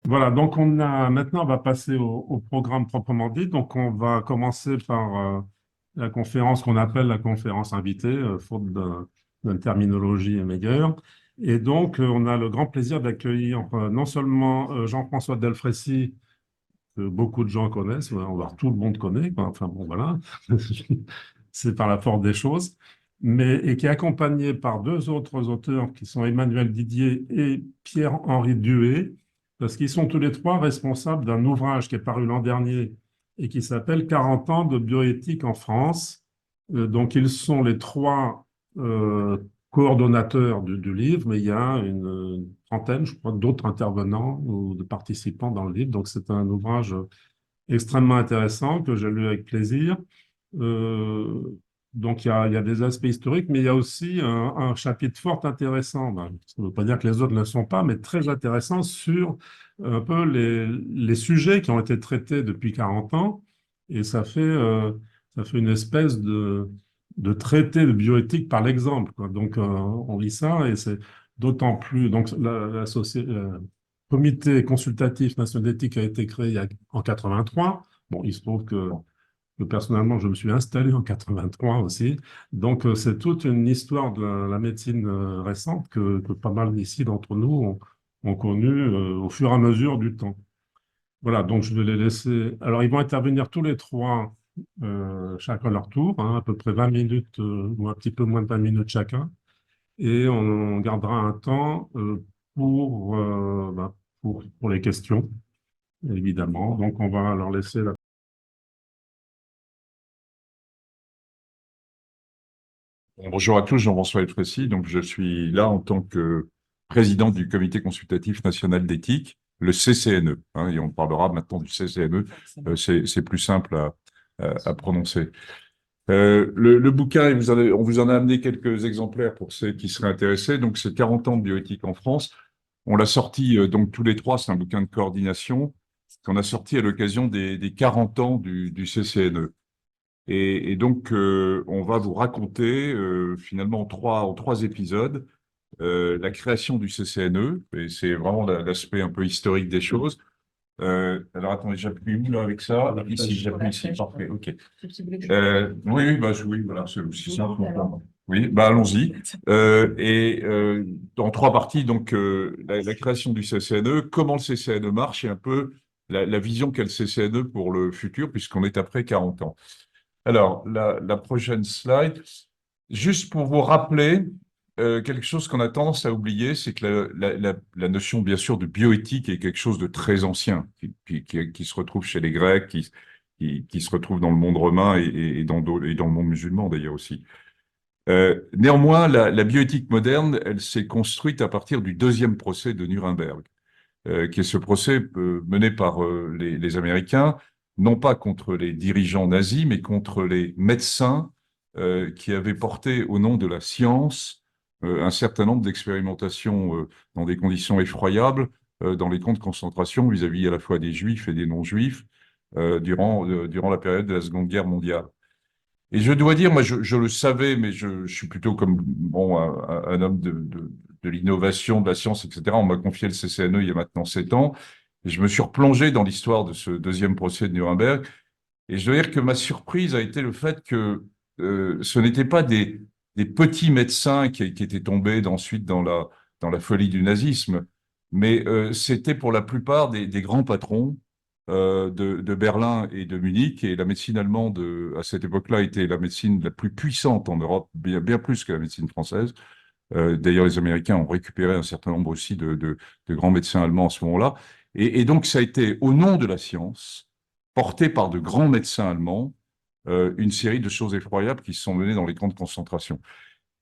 Voilà, donc maintenant on va passer au programme proprement dit. Donc on va commencer par la conférence qu'on appelle la conférence invitée, faute d'une terminologie meilleure. Et donc on a le grand plaisir d'accueillir non seulement Jean-François Delfrécy, que beaucoup de gens connaissent, on va voir tout le monde connaît, quoi. Enfin bon voilà, c'est par la force des choses, mais et qui est accompagné par deux autres auteurs qui sont Emmanuel Didier et Pierre-Henri Duhet, parce qu'ils sont tous les trois responsables d'un ouvrage qui est paru l'an dernier et qui s'appelle 40 ans de bioéthique en France. Donc ils sont les trois euh, coordonnateurs du livre, mais il y a une trentaine, je crois, d'autres intervenants ou de participants dans le livre. Donc c'est un ouvrage extrêmement intéressant que j'ai lu avec plaisir. Euh, donc, il y a des aspects historiques, mais il y a aussi un chapitre fort intéressant. Ben, ça ne veut pas dire que les autres ne le sont pas, mais très intéressant sur un peu les sujets qui ont été traités depuis 40 ans. Et ça fait une espèce de traité de bioéthique par l'exemple, quoi. Donc, on lit ça et c'est d'autant plus. Donc, le comité consultatif national d'éthique a été créé en 83. Bon, il se trouve que personnellement, je me suis installé en 83 aussi. Donc, c'est toute une histoire de la médecine récente que pas mal d'ici d'entre nous ont connue au fur et à mesure du temps. Voilà, donc je vais les laisser. Alors, ils vont intervenir tous les trois, chacun leur tour, hein, à peu près 20 minutes ou un petit peu moins de 20 minutes chacun. Et on gardera un temps pour les questions, évidemment. Donc, on va leur laisser la... Bon, bonjour à tous, Jean-François Elfrécy. Donc, je suis là en tant que président du Comité consultatif national d'éthique, le CCNE, hein, et on parlera maintenant du CCNE. C'est plus simple à prononcer. Le bouquin, on vous en a amené quelques exemplaires pour ceux qui seraient intéressés. Donc, c'est 40 ans de bioéthique en France. On l'a sorti donc tous les trois. C'est un bouquin de coordination qu'on a sorti à l'occasion des 40 ans du CCNE. Et donc, on va vous raconter finalement en trois épisodes la création du CCNE, et c'est vraiment l'aspect un peu historique des choses. Alors, attendez, j'appuie où là avec ça? Ici, j'appuie ici, parfait, ok. Oui, oui, bah, oui, voilà, c'est aussi simple. Oui, bah, allons-y. Dans trois parties, donc, la création du CCNE, comment le CCNE marche et un peu la vision qu'a le CCNE pour le futur, puisqu'on est après 40 ans. Alors, la prochaine slide, juste pour vous rappeler quelque chose qu'on a tendance à oublier, c'est que la notion, bien sûr, de bioéthique est quelque chose de très ancien, qui se retrouve chez les Grecs, qui se retrouve dans le monde romain et et dans le monde musulman d'ailleurs aussi. Néanmoins, la bioéthique moderne, elle s'est construite à partir du deuxième procès de Nuremberg, qui est ce procès mené par les Américains, non pas contre les dirigeants nazis, mais contre les médecins qui avaient porté au nom de la science un certain nombre d'expérimentations dans des conditions effroyables dans les camps de concentration vis-à-vis à la fois des juifs et des non-juifs durant la période de la Seconde Guerre mondiale. Et je dois dire, moi, je le savais, mais je suis plutôt comme bon, un homme de l'innovation, de la science, etc. On m'a confié le CCNE il y a maintenant 7 ans. Et je me suis replongé dans l'histoire de ce deuxième procès de Nuremberg. Et je dois dire que ma surprise a été le fait que ce n'étaient pas des petits médecins qui étaient tombés ensuite dans la folie du nazisme, mais c'était pour la plupart des grands patrons de Berlin et de Munich. Et la médecine allemande, à cette époque-là, était la médecine la plus puissante en Europe, bien plus que la médecine française. D'ailleurs, les Américains ont récupéré un certain nombre aussi de grands médecins allemands à ce moment-là. Et donc, ça a été au nom de la science, porté par de grands médecins allemands, une série de choses effroyables qui se sont menées dans les camps de concentration.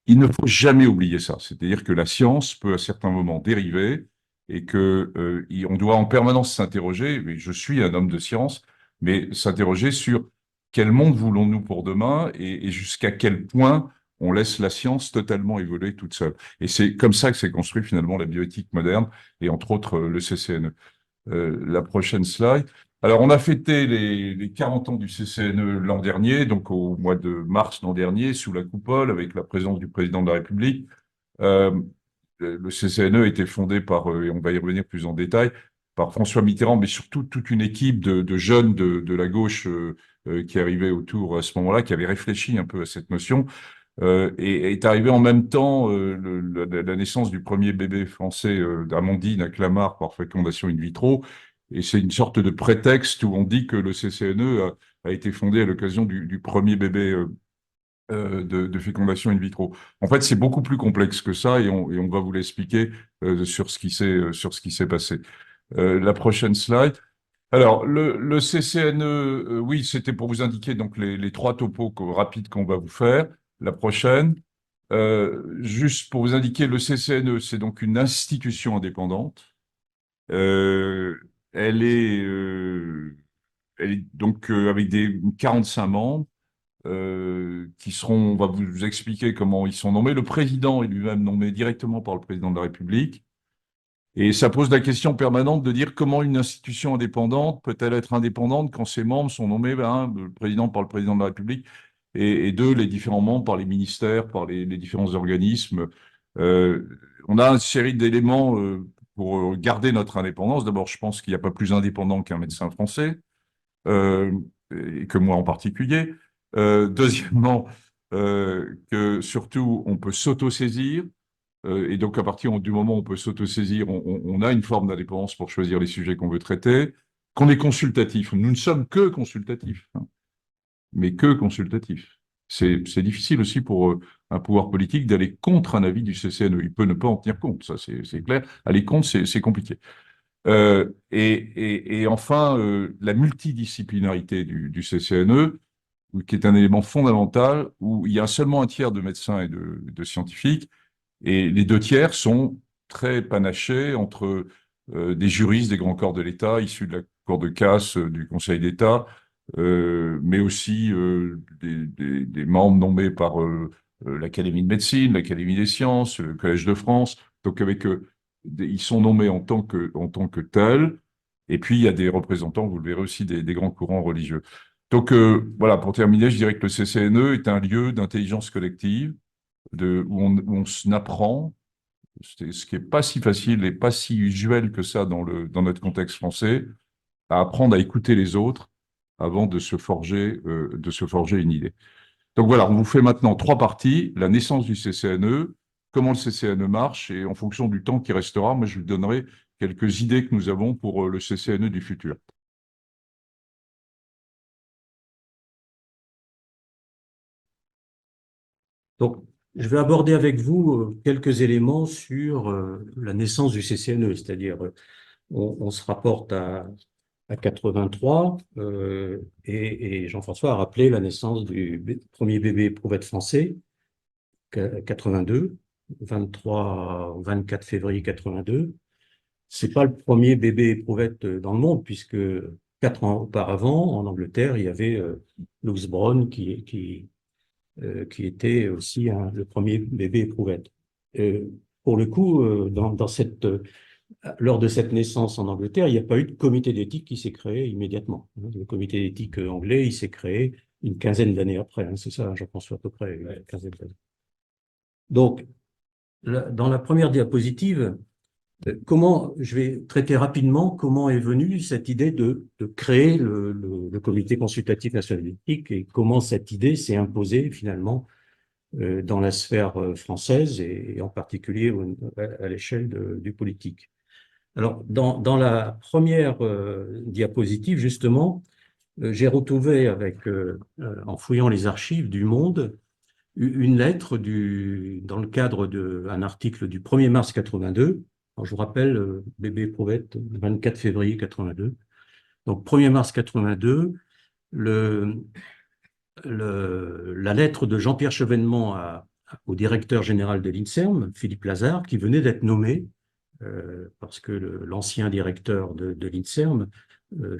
Il ne faut jamais oublier ça. C'est-à-dire que la science peut à certains moments dériver et que on doit en permanence s'interroger, et je suis un homme de science, mais s'interroger sur quel monde voulons-nous pour demain et jusqu'à quel point on laisse la science totalement évoluer toute seule. Et c'est comme ça que s'est construit finalement la bioéthique moderne et entre autres le CCNE. La prochaine slide. Alors, on a fêté les 40 ans du CCNE l'an dernier, donc au mois de mars l'an dernier, sous la coupole, avec la présence du président de la République. Euh, le CCNE a été fondé par, et on va y revenir plus en détail, par François Mitterrand, mais surtout toute une équipe de jeunes de la gauche qui arrivaient autour à ce moment-là, qui avaient réfléchi un peu à cette notion. Et est arrivé en même temps la naissance du premier bébé français d'Amandine à Clamart par fécondation in vitro. Et c'est une sorte de prétexte où on dit que le CCNE a été fondé à l'occasion du premier bébé de fécondation in vitro. En fait, c'est beaucoup plus complexe que ça et on va vous l'expliquer sur sur ce qui s'est passé. La prochaine slide. Alors, le CCNE, oui, c'était pour vous indiquer donc les trois topos rapides qu'on va vous faire. La prochaine, juste pour vous indiquer, le CCNE, c'est donc une institution indépendante. Euh, elle est, euh, elle est donc avec des 45 membres qui seront, on va vous expliquer comment ils sont nommés. Le président est lui-même nommé directement par le président de la République. Et ça pose la question permanente de dire comment une institution indépendante peut-elle être indépendante quand ses membres sont nommés, le président par le président de la République et deux, les différents membres par les ministères, par les différents organismes. Euh, on a une série d'éléments pour garder notre indépendance. D'abord, je pense qu'il n'y a pas plus indépendant qu'un médecin français, euh, et que moi en particulier. Deuxièmement, que surtout, on peut s'autosaisir. Et donc, à partir du moment où on peut s'autosaisir, on a une forme d'indépendance pour choisir les sujets qu'on veut traiter, qu'on est consultatif. Nous ne sommes que consultatifs, hein, mais que consultatifs. C'est difficile aussi pour un pouvoir politique d'aller contre un avis du CCNE. Il peut ne pas en tenir compte, ça c'est clair. Aller contre, c'est compliqué. Et enfin, la multidisciplinarité du CCNE, qui est un élément fondamental, où il y a seulement un tiers de médecins et de scientifiques, et les deux tiers sont très panachés entre des juristes des grands corps de l'État, issus de la Cour de casse, du Conseil d'État, mais aussi des membres nommés par l'Académie de médecine, l'Académie des sciences, le Collège de France. Donc avec ils sont nommés en tant que tels. Et puis il y a des représentants, vous le verrez aussi, des grands courants religieux. Donc voilà, pour terminer, je dirais que le CCNE est un lieu d'intelligence collective où on apprend, ce qui n'est pas si facile et pas si usuel que ça dans notre contexte français, à apprendre à écouter les autres avant de se forger une idée. Donc voilà, on vous fait maintenant trois parties: la naissance du CCNE, comment le CCNE marche, et en fonction du temps qui restera, moi je vous donnerai quelques idées que nous avons pour le CCNE du futur. Donc, je vais aborder avec vous quelques éléments sur la naissance du CCNE, c'est-à-dire on se rapporte à 83 et Jean-François a rappelé la naissance du premier bébé éprouvette français, 82, 24 février 82. C'est pas le premier bébé éprouvette dans le monde, puisque 4 ans auparavant, en Angleterre, il y avait Louis Brown qui était aussi le premier bébé éprouvette. Pour le coup, lors de cette naissance en Angleterre, il n'y a pas eu de comité d'éthique qui s'est créé immédiatement. Le comité d'éthique anglais, il s'est créé une quinzaine d'années après. C'est ça, je pense à peu près une quinzaine d'années. Donc, dans la première diapositive, je vais traiter rapidement comment est venue cette idée de créer le comité consultatif national d'éthique et comment cette idée s'est imposée finalement dans la sphère française et en particulier à l'échelle du politique. Alors, dans la première diapositive, justement, j'ai retrouvé en fouillant les archives du Monde, une lettre dans le cadre d'un article du 1er mars 82. Alors, je vous rappelle, bébé éprouvette, 24 février 82. Donc, 1er mars 82, la lettre de Jean-Pierre Chevènement au directeur général de l'INSERM, Philippe Lazare, qui venait d'être nommé, parce que l'ancien directeur de l'INSERM,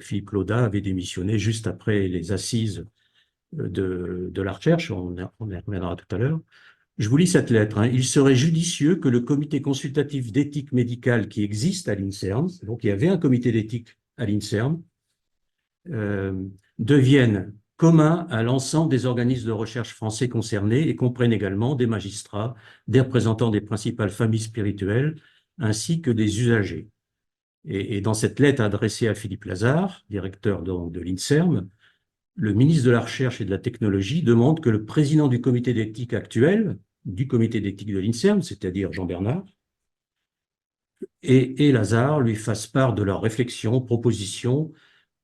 Philippe Laudat, avait démissionné juste après les assises de la recherche. On y reviendra tout à l'heure. Je vous lis cette lettre. Il serait judicieux que le comité consultatif d'éthique médicale qui existe à l'INSERM, donc il y avait un comité d'éthique à l'INSERM, devienne commun à l'ensemble des organismes de recherche français concernés et comprenne également des magistrats, des représentants des principales familles spirituelles, ainsi que des usagers. Et dans cette lettre adressée à Philippe Lazare, directeur de l'INSERM, le ministre de la Recherche et de la Technologie demande que le président du comité d'éthique actuel, du comité d'éthique de l'INSERM, c'est-à-dire Jean Bernard, et Lazare lui fassent part de leurs réflexions, propositions,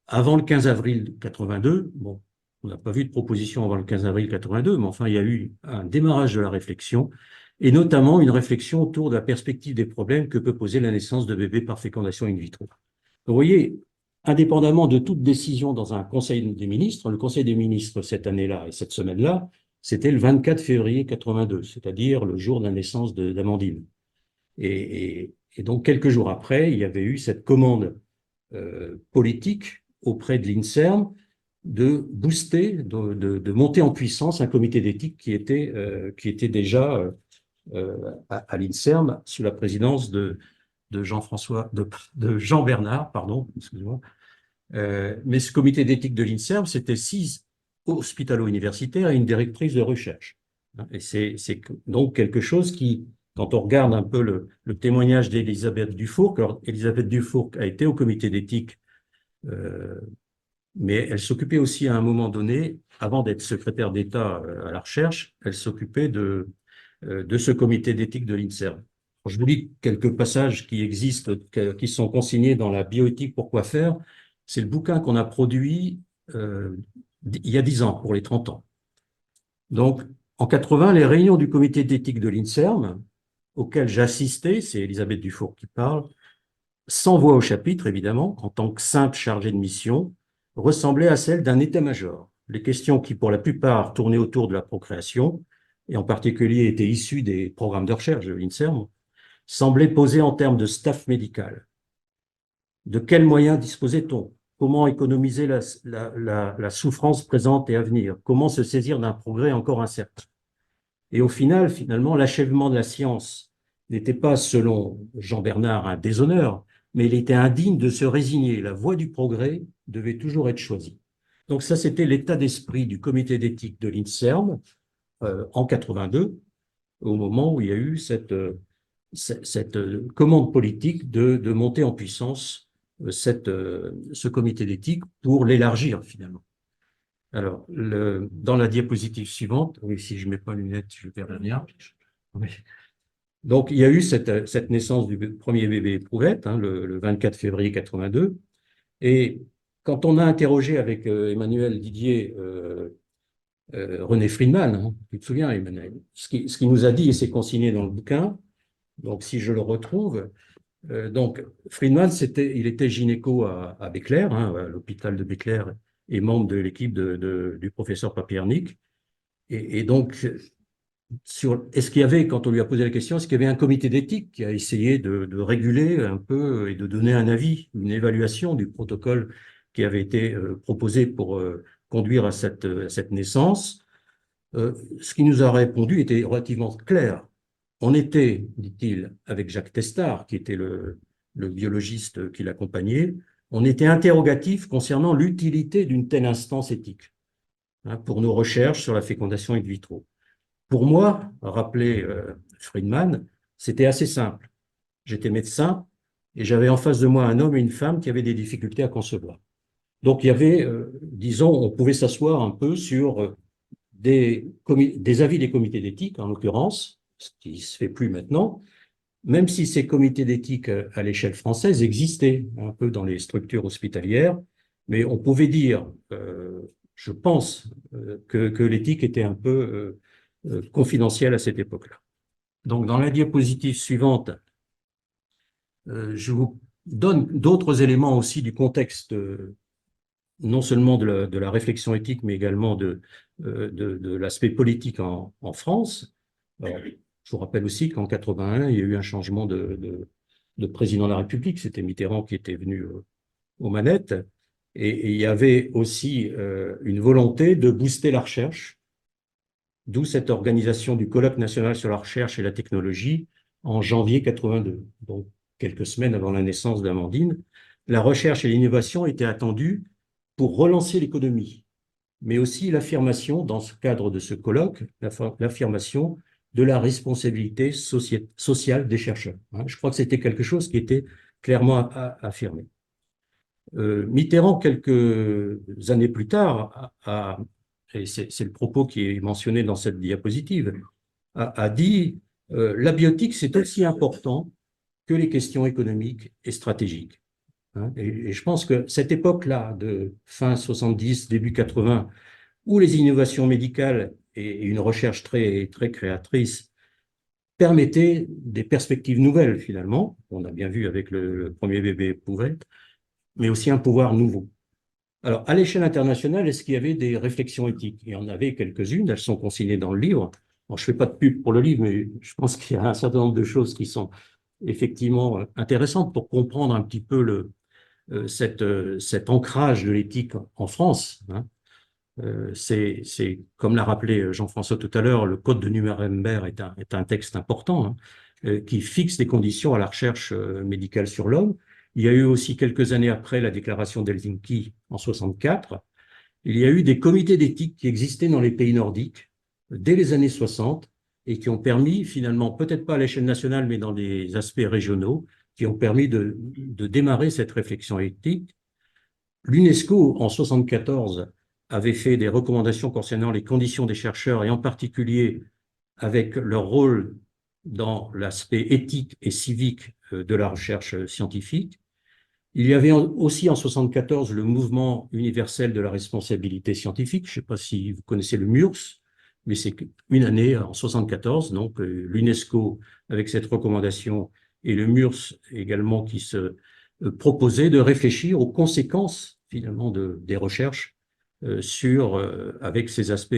avant le 15 avril 82. Bon, on n'a pas vu de proposition avant le 15 avril 82, mais enfin, il y a eu un démarrage de la réflexion, et notamment une réflexion autour de la perspective des problèmes que peut poser la naissance de bébés par fécondation in vitro. Vous voyez, indépendamment de toute décision dans un Conseil des ministres, le Conseil des ministres cette année-là et cette semaine-là, c'était le 24 février 82, c'est-à-dire le jour de la naissance d'Amandine. Et donc, quelques jours après, il y avait eu cette commande politique auprès de l'INSERM de booster, de monter en puissance un comité d'éthique qui était déjà à l'INSERM sous la présidence de Jean Bernard, pardon, excusez-moi. Mais ce comité d'éthique de l'INSERM, c'était 6 hospitalo-universitaires et une directrice de recherche. Et c'est donc quelque chose qui, quand on regarde un peu le témoignage d'Elisabeth Dufourcq, alors Elisabeth Dufourcq a été au comité d'éthique, mais elle s'occupait aussi à un moment donné, avant d'être secrétaire d'État à la recherche, elle s'occupait de ce comité d'éthique de l'INSERM. Je vous lis quelques passages qui existent, qui sont consignés dans la bioéthique Pourquoi faire. C'est le bouquin qu'on a produit il y a 10 ans, pour les 30 ans. Donc, en 80, les réunions du comité d'éthique de l'INSERM, auxquelles j'assistais, c'est Elisabeth Dufourcq qui parle, sans voix au chapitre, évidemment, en tant que simple chargé de mission, ressemblaient à celles d'un état-major. Les questions qui, pour la plupart, tournaient autour de la procréation, et en particulier étaient issues des programmes de recherche de l'INSERM, semblaient posées en termes de staff médical. De quels moyens disposait-on? Comment économiser la souffrance présente et à venir? Comment se saisir d'un progrès encore incertain? Et au final, finalement, l'achèvement de la science n'était pas, selon Jean Bernard, un déshonneur, mais il était indigne de se résigner. La voie du progrès devait toujours être choisie. Donc ça, c'était l'état d'esprit du comité d'éthique de l'INSERM en 82, au moment où il y a eu cette commande politique de monter en puissance ce comité d'éthique pour l'élargir finalement. Alors, dans la diapositive suivante, oui, si je ne mets pas les lunettes, je perds la mienne. Oui. Donc, il y a eu cette naissance du premier bébé éprouvette, le 24 février 82. Et quand on a interrogé avec Emmanuel Didier, René Friedman, tu te souviens, Emmanuel, ce qui nous a dit, et c'est consigné dans le bouquin, donc si je le retrouve, donc Friedman, il était gynéco à Béclair, à l'hôpital de Béclair, et membre de l'équipe du professeur Papiernik. Et donc, est-ce qu'il y avait, quand on lui a posé la question, est-ce qu'il y avait un comité d'éthique qui a essayé de réguler un peu et de donner un avis, une évaluation du protocole qui avait été proposé pour conduire à cette naissance? Ce qui nous a répondu était relativement clair. On était, dit-il, avec Jacques Testard, qui était le biologiste qui l'accompagnait, on était interrogatif concernant l'utilité d'une telle instance éthique pour nos recherches sur la fécondation in vitro. Pour moi, rappelait Friedman, c'était assez simple. J'étais médecin et j'avais en face de moi un homme et une femme qui avaient des difficultés à concevoir. Donc, il y avait, disons, on pouvait s'asseoir un peu sur des avis des comités d'éthique, en l'occurrence, ce qui ne se fait plus maintenant, même si ces comités d'éthique à l'échelle française existaient un peu dans les structures hospitalières, mais on pouvait dire, je pense, que l'éthique était un peu confidentielle à cette époque-là. Donc, dans la diapositive suivante, je vous donne d'autres éléments aussi du contexte, non seulement de la réflexion éthique, mais également de l'aspect politique en France. Alors, je vous rappelle aussi qu'en 81, il y a eu un changement de président de la République. C'était Mitterrand qui était venu aux manettes. Et il y avait aussi une volonté de booster la recherche, d'où cette organisation du Colloque national sur la recherche et la technologie en janvier 82, donc quelques semaines avant la naissance d'Amandine. La recherche et l'innovation étaient attendues pour relancer l'économie, mais aussi l'affirmation, dans ce cadre de ce colloque, l'affirmation de la responsabilité sociale des chercheurs. Je crois que c'était quelque chose qui était clairement affirmé. Mitterrand, quelques années plus tard, et c'est le propos qui est mentionné dans cette diapositive, a dit la biotique, c'est aussi important que les questions économiques et stratégiques. Hein. Et je pense que cette époque-là, de fin 70, début 80, où les innovations médicales et une recherche très, très créatrice permettaient des perspectives nouvelles, finalement. On a bien vu avec le premier bébé pouvette, mais aussi un pouvoir nouveau. Alors, à l'échelle internationale, est-ce qu'il y avait des réflexions éthiques? Il y en avait quelques-unes, elles sont consignées dans le livre. Bon, je ne fais pas de pub pour le livre, mais je pense qu'il y a un certain nombre de choses qui sont effectivement intéressantes pour comprendre un petit peu cet ancrage de l'éthique en France. Hein. C'est, comme l'a rappelé Jean-François tout à l'heure, le Code de Nuremberg est un texte important, hein, qui fixe des conditions à la recherche médicale sur l'homme. Il y a eu aussi quelques années après la déclaration d'Helsinki en 64, il y a eu des comités d'éthique qui existaient dans les pays nordiques dès les années 60 et qui ont permis finalement, peut-être pas à l'échelle nationale, mais dans des aspects régionaux, qui ont permis de démarrer cette réflexion éthique. L'UNESCO, en 74, avait fait des recommandations concernant les conditions des chercheurs et en particulier avec leur rôle dans l'aspect éthique et civique de la recherche scientifique. Il y avait aussi en 74 le mouvement universel de la responsabilité scientifique. Je ne sais pas si vous connaissez le MURS, mais c'est une année en 74, donc l'UNESCO avec cette recommandation et le MURS également qui se proposait de réfléchir aux conséquences finalement des recherches avec ces aspects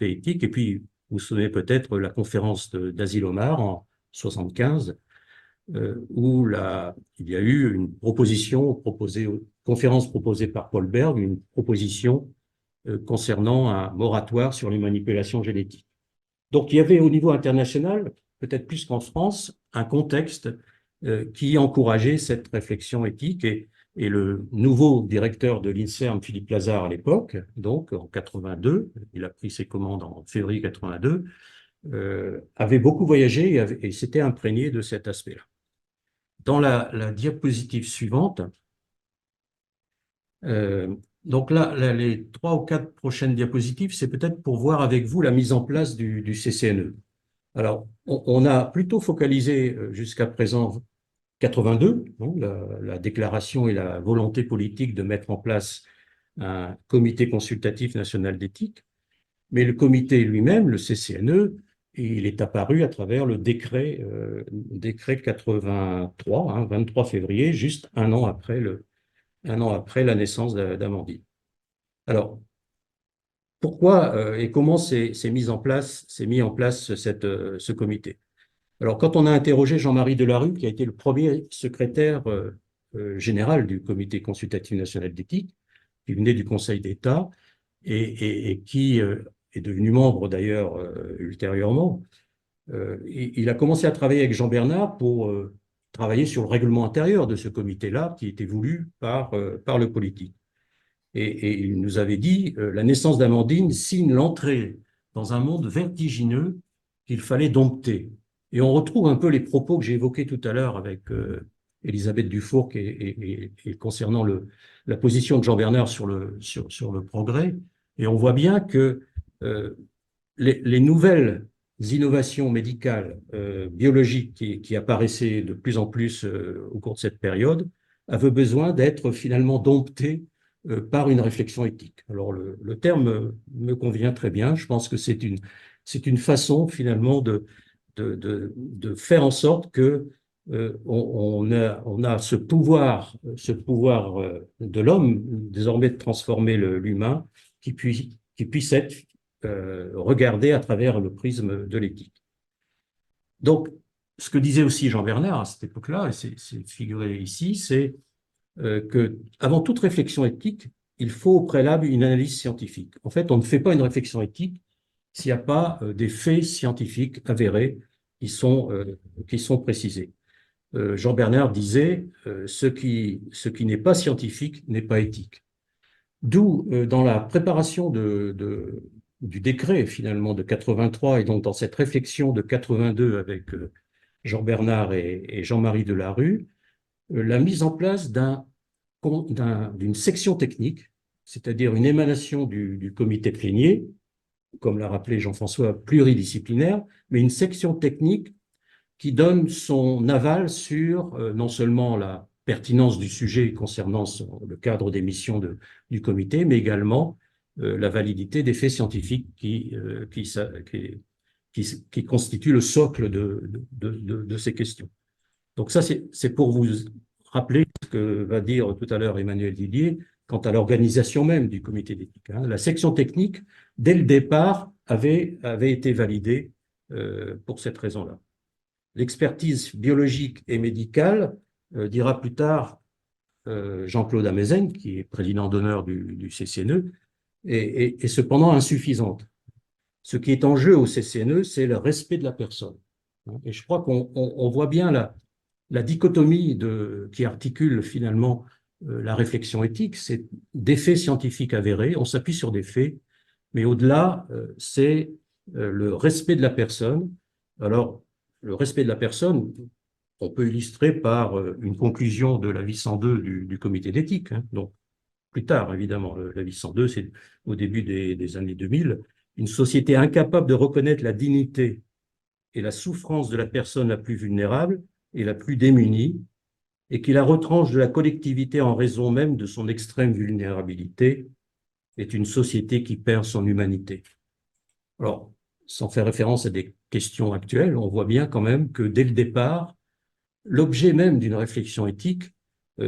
éthiques. Et puis, vous vous souvenez peut-être la conférence d'Asil-Omar en 75, où il y a eu une conférence proposée par Paul Berg, une proposition concernant un moratoire sur les manipulations génétiques. Donc, il y avait au niveau international, peut-être plus qu'en France, un contexte qui encourageait cette réflexion éthique et le nouveau directeur de l'INSERM, Philippe Lazare à l'époque, donc en 82, il a pris ses commandes en février 82, avait beaucoup voyagé et s'était imprégné de cet aspect-là. Dans la diapositive suivante, donc là, les 3 ou 4 prochaines diapositives, c'est peut-être pour voir avec vous la mise en place du CCNE. Alors, on a plutôt focalisé jusqu'à présent 82, hein, la déclaration et la volonté politique de mettre en place un comité consultatif national d'éthique, mais le comité lui-même, le CCNE, il est apparu à travers le décret 83, hein, 23 février, juste un an après la naissance d'Amandine. Alors, pourquoi et comment s'est mis en place ce comité? Alors, quand on a interrogé Jean-Marie Delarue, qui a été le premier secrétaire général du Comité consultatif national d'éthique, qui venait du Conseil d'État et qui est devenu membre d'ailleurs ultérieurement, il a commencé à travailler avec Jean Bernard pour travailler sur le règlement intérieur de ce comité-là, qui était voulu par le politique. Et il nous avait dit, la naissance d'Amandine signe l'entrée dans un monde vertigineux qu'il fallait dompter. Et on retrouve un peu les propos que j'ai évoqués tout à l'heure avec Elisabeth Dufourcq et concernant la position de Jean Bernard sur le progrès. Et on voit bien que les nouvelles innovations médicales, biologiques qui apparaissaient de plus en plus au cours de cette période avaient besoin d'être finalement domptées par une réflexion éthique. Alors le terme me convient très bien. Je pense que c'est une façon finalement de faire en sorte que on a ce pouvoir de l'homme désormais de transformer l'humain qui puisse être regardé à travers le prisme de l'éthique. Donc, ce que disait aussi Jean Bernard à cette époque-là, et c'est figuré ici, c'est que avant toute réflexion éthique, il faut au préalable une analyse scientifique. En fait, on ne fait pas une réflexion éthique s'il n'y a pas des faits scientifiques avérés qui sont précisés. Jean Bernard disait ce qui n'est pas scientifique n'est pas éthique. D'où, dans la préparation du décret finalement de 83 et donc dans cette réflexion de 82 avec Jean Bernard et Jean-Marie Delarue, la mise en place d'une section technique, c'est-à-dire une émanation du comité plénier, comme l'a rappelé Jean-François, pluridisciplinaire, mais une section technique qui donne son aval sur non seulement la pertinence du sujet concernant le cadre des missions du comité, mais également la validité des faits scientifiques qui constituent le socle de ces questions. Donc ça, c'est pour vous rappeler ce que va dire tout à l'heure Emmanuel Didier quant à l'organisation même du comité d'éthique. La section technique, dès le départ, avait été validée pour cette raison-là. L'expertise biologique et médicale, dira plus tard Jean-Claude Amezen, qui est président d'honneur du CCNE, est cependant insuffisante. Ce qui est en jeu au CCNE, c'est le respect de la personne. Et je crois qu'on voit bien la dichotomie qui articule finalement la réflexion éthique, c'est des faits scientifiques avérés, on s'appuie sur des faits, mais au-delà, c'est le respect de la personne. Alors, le respect de la personne, on peut illustrer par une conclusion de l'avis 102 du comité d'éthique. Donc, plus tard, évidemment, l'avis 102, c'est au début des années 2000. Une société incapable de reconnaître la dignité et la souffrance de la personne la plus vulnérable et la plus démunie, et qui la retranche de la collectivité en raison même de son extrême vulnérabilité, est une société qui perd son humanité. Alors, sans faire référence à des questions actuelles, on voit bien quand même que dès le départ, l'objet même d'une réflexion éthique,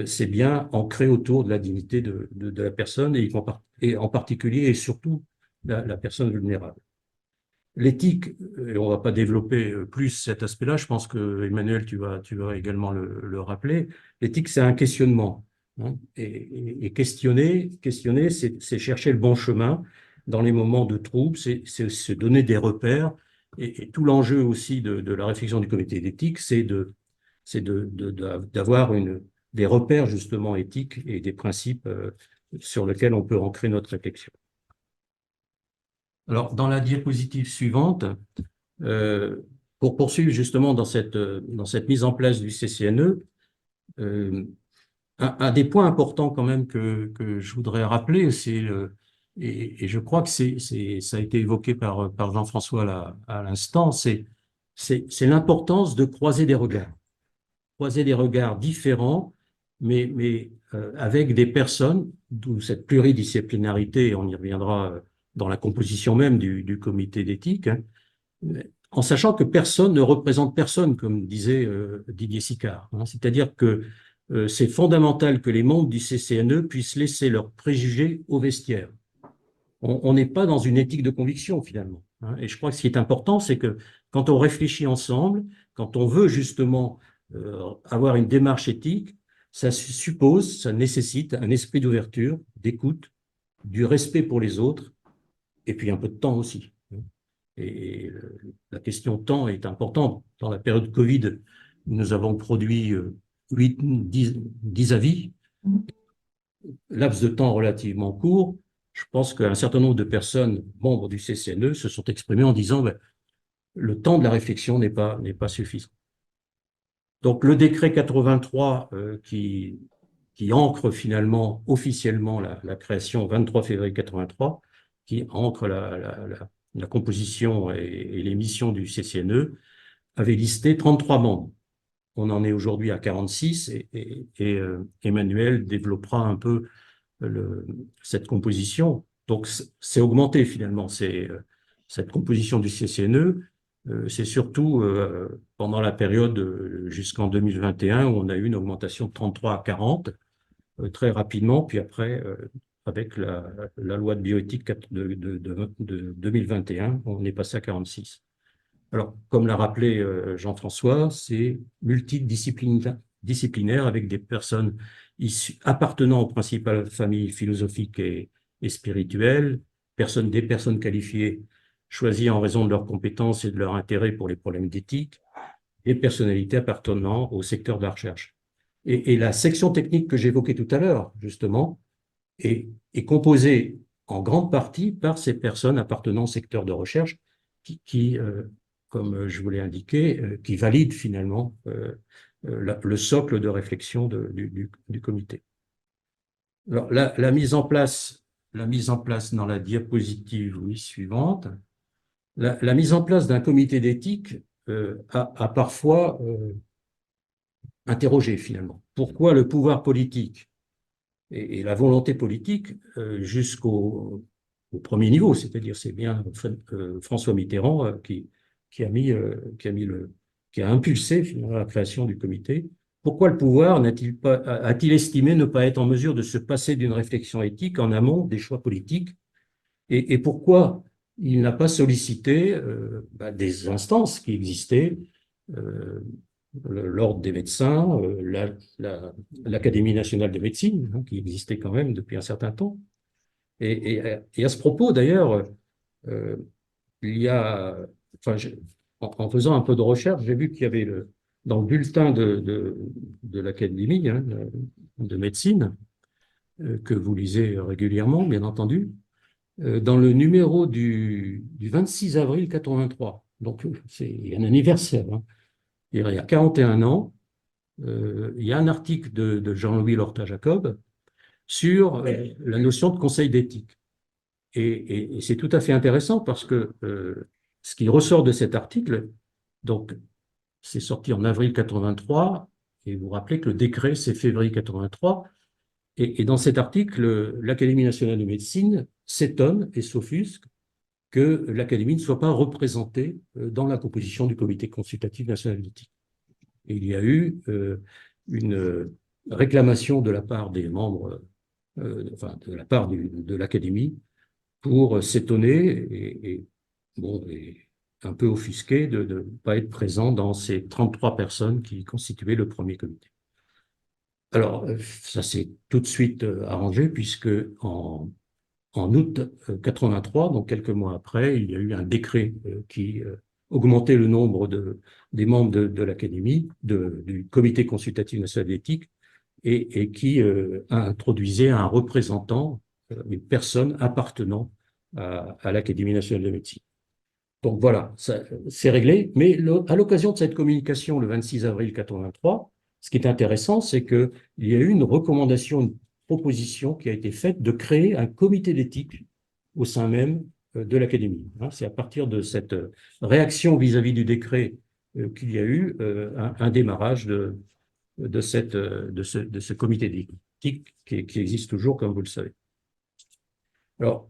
c'est bien ancré autour de la dignité de la personne et en particulier et surtout la personne vulnérable. L'éthique, et on ne va pas développer plus cet aspect-là, je pense que Emmanuel, tu vas également le rappeler, l'éthique, c'est un questionnement. Et questionner, c'est chercher le bon chemin dans les moments de trouble, c'est se donner des repères. Et tout l'enjeu aussi de la réflexion du comité d'éthique, c'est d'avoir des repères justement éthiques et des principes sur lesquels on peut ancrer notre réflexion. Alors, dans la diapositive suivante, pour poursuivre justement dans cette mise en place du CCNE, un des points importants quand même que je voudrais rappeler, et je crois que ça a été évoqué par Jean-François à l'instant, c'est l'importance de croiser des regards différents, mais avec des personnes, d'où cette pluridisciplinarité, on y reviendra dans la composition même du comité d'éthique, en sachant que personne ne représente personne, comme disait Didier Sicard. C'est-à-dire que c'est fondamental que les membres du CCNE puissent laisser leurs préjugés au vestiaire. On n'est pas dans une éthique de conviction, finalement. Et je crois que ce qui est important, c'est que quand on réfléchit ensemble, quand on veut justement avoir une démarche éthique, ça suppose, ça nécessite un esprit d'ouverture, d'écoute, du respect pour les autres, et puis un peu de temps aussi. Et la question temps est importante. Dans la période Covid, nous avons produit 10 avis, laps de temps relativement court. Je pense qu'un certain nombre de personnes, membres du CCNE, se sont exprimées en disant le temps de la réflexion n'est pas suffisant. Donc le décret 83 qui ancre finalement officiellement la création 23 février 83, qui ancre la composition et les missions du CCNE, avait listé 33 membres. On en est aujourd'hui à 46 et Emmanuel développera un peu cette composition. Donc c'est augmenté finalement, cette composition du CCNE. C'est surtout pendant la période jusqu'en 2021 où on a eu une augmentation de 33 à 40 très rapidement, puis après avec la loi de bioéthique de 2021, on est passé à 46. Alors, comme l'a rappelé Jean-François, c'est multidisciplinaire avec des personnes appartenant aux principales familles philosophiques et spirituelles, des personnes qualifiées choisies en raison de leurs compétences et de leur intérêt pour les problèmes d'éthique, et personnalités appartenant au secteur de la recherche. Et la section technique que j'évoquais tout à l'heure, justement, est composée en grande partie par ces personnes appartenant au secteur de recherche qui comme je vous l'ai indiqué, qui valide finalement le socle de réflexion du comité. Alors, la mise en place dans la diapositive, oui, suivante, la mise en place d'un comité d'éthique a parfois interrogé finalement. Pourquoi le pouvoir politique et la volonté politique jusqu'au premier niveau, c'est-à-dire c'est bien François Mitterrand qui a impulsé finalement la création du comité. Pourquoi le pouvoir a-t-il estimé ne pas être en mesure de se passer d'une réflexion éthique en amont des choix politiques et pourquoi il n'a pas sollicité des instances qui existaient, l'Ordre des médecins, l'Académie nationale de médecine, hein, qui existait quand même depuis un certain temps. Et à ce propos, d'ailleurs, il y a, enfin, en faisant un peu de recherche, j'ai vu qu'il y avait dans le bulletin de l'Académie de médecine, que vous lisez régulièrement, bien entendu, dans le numéro du 26 avril 83. Donc, il y a un anniversaire. Hein. Il y a 41 ans, il y a un article de Jean-Louis Lorta-Jacob sur la notion de conseil d'éthique. Et c'est tout à fait intéressant parce que ce qui ressort de cet article, donc c'est sorti en avril 83, et vous vous rappelez que le décret c'est février 83, et dans cet article, l'Académie nationale de médecine s'étonne et s'offusque que l'Académie ne soit pas représentée dans la composition du comité consultatif national d'éthique. Et il y a eu une réclamation de la part des membres, enfin de la part de l'Académie, pour s'étonner et un peu offusqué de ne pas être présent dans ces 33 personnes qui constituaient le premier comité. Alors, ça s'est tout de suite arrangé puisque en août 83, donc quelques mois après, il y a eu un décret qui augmentait le nombre des membres de l'Académie, du Comité consultatif national d'éthique, et qui introduisait un représentant, une personne appartenant à l'Académie nationale de médecine. Donc voilà, c'est réglé. Mais à l'occasion de cette communication, le 26 avril 83, ce qui est intéressant, c'est qu'il y a eu une recommandation, une proposition qui a été faite de créer un comité d'éthique au sein même de l'Académie. C'est à partir de cette réaction vis-à-vis du décret qu'il y a eu un démarrage de ce comité d'éthique qui existe toujours, comme vous le savez. Alors,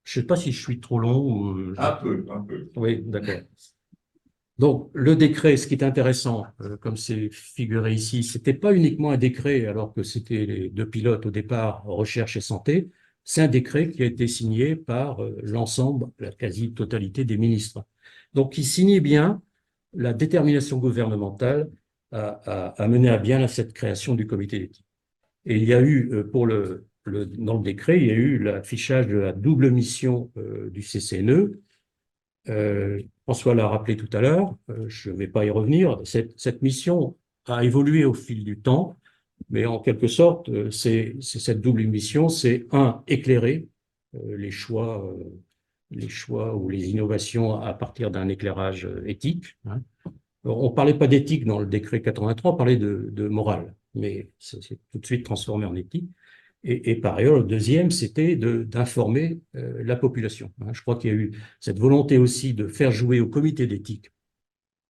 je ne sais pas si je suis trop long ou... Un peu. Oui, d'accord. Donc, le décret, ce qui est intéressant, comme c'est figuré ici, ce n'était pas uniquement un décret, alors que c'était les deux pilotes au départ, recherche et santé, c'est un décret qui a été signé par l'ensemble, la quasi-totalité des ministres. Donc, il signait bien la détermination gouvernementale à mener à bien cette création du comité d'éthique. Et il y a eu, dans le décret, il y a eu l'affichage de la double mission du CCNE. François l'a rappelé tout à l'heure, je ne vais pas y revenir. Cette mission a évolué au fil du temps, mais en quelque sorte, c'est cette double mission, c'est éclairer les choix ou les innovations à partir d'un éclairage éthique. Hein. On ne parlait pas d'éthique dans le décret 83, on parlait de morale, mais c'est tout de suite transformé en éthique. Et par ailleurs, le deuxième, c'était d'informer la population. Je crois qu'il y a eu cette volonté aussi de faire jouer au comité d'éthique,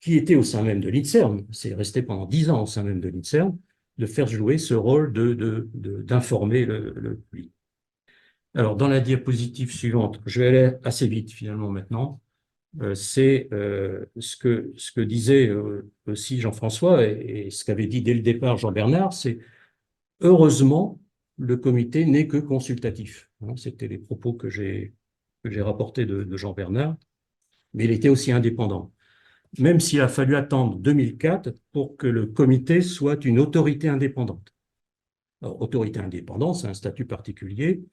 qui était au sein même de l'INSERM, c'est resté pendant 10 ans au sein même de l'INSERM, de faire jouer ce rôle d'informer le public. Alors, dans la diapositive suivante, je vais aller assez vite finalement maintenant, c'est ce que disait aussi Jean-François et ce qu'avait dit dès le départ Jean-Bernard, c'est heureusement, le comité n'est que consultatif. C'était les propos que j'ai rapportés de Jean-Bernard, mais il était aussi indépendant. Même s'il a fallu attendre 2004 pour que le comité soit une autorité indépendante. Alors, autorité indépendante, c'est un statut particulier,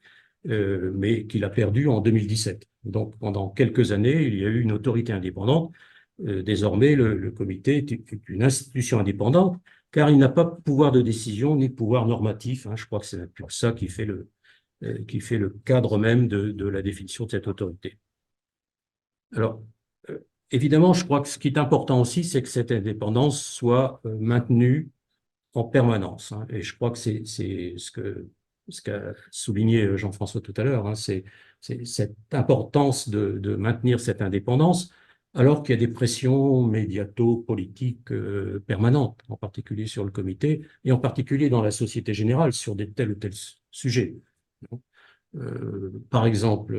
mais qu'il a perdu en 2017. Donc, pendant quelques années, il y a eu une autorité indépendante. Désormais, le comité est une institution indépendante, car il n'a pas de pouvoir de décision ni de pouvoir normatif. Je crois que c'est ça qui fait le cadre même de la définition de cette autorité. Alors, évidemment, je crois que ce qui est important aussi, c'est que cette indépendance soit maintenue en permanence, hein. Et je crois que c'est ce qu'a souligné Jean-François tout à l'heure, hein, c'est cette importance de maintenir cette indépendance, alors qu'il y a des pressions médiato-politiques permanentes, en particulier sur le comité, et en particulier dans la société générale, sur des tels ou tels sujets. Par exemple,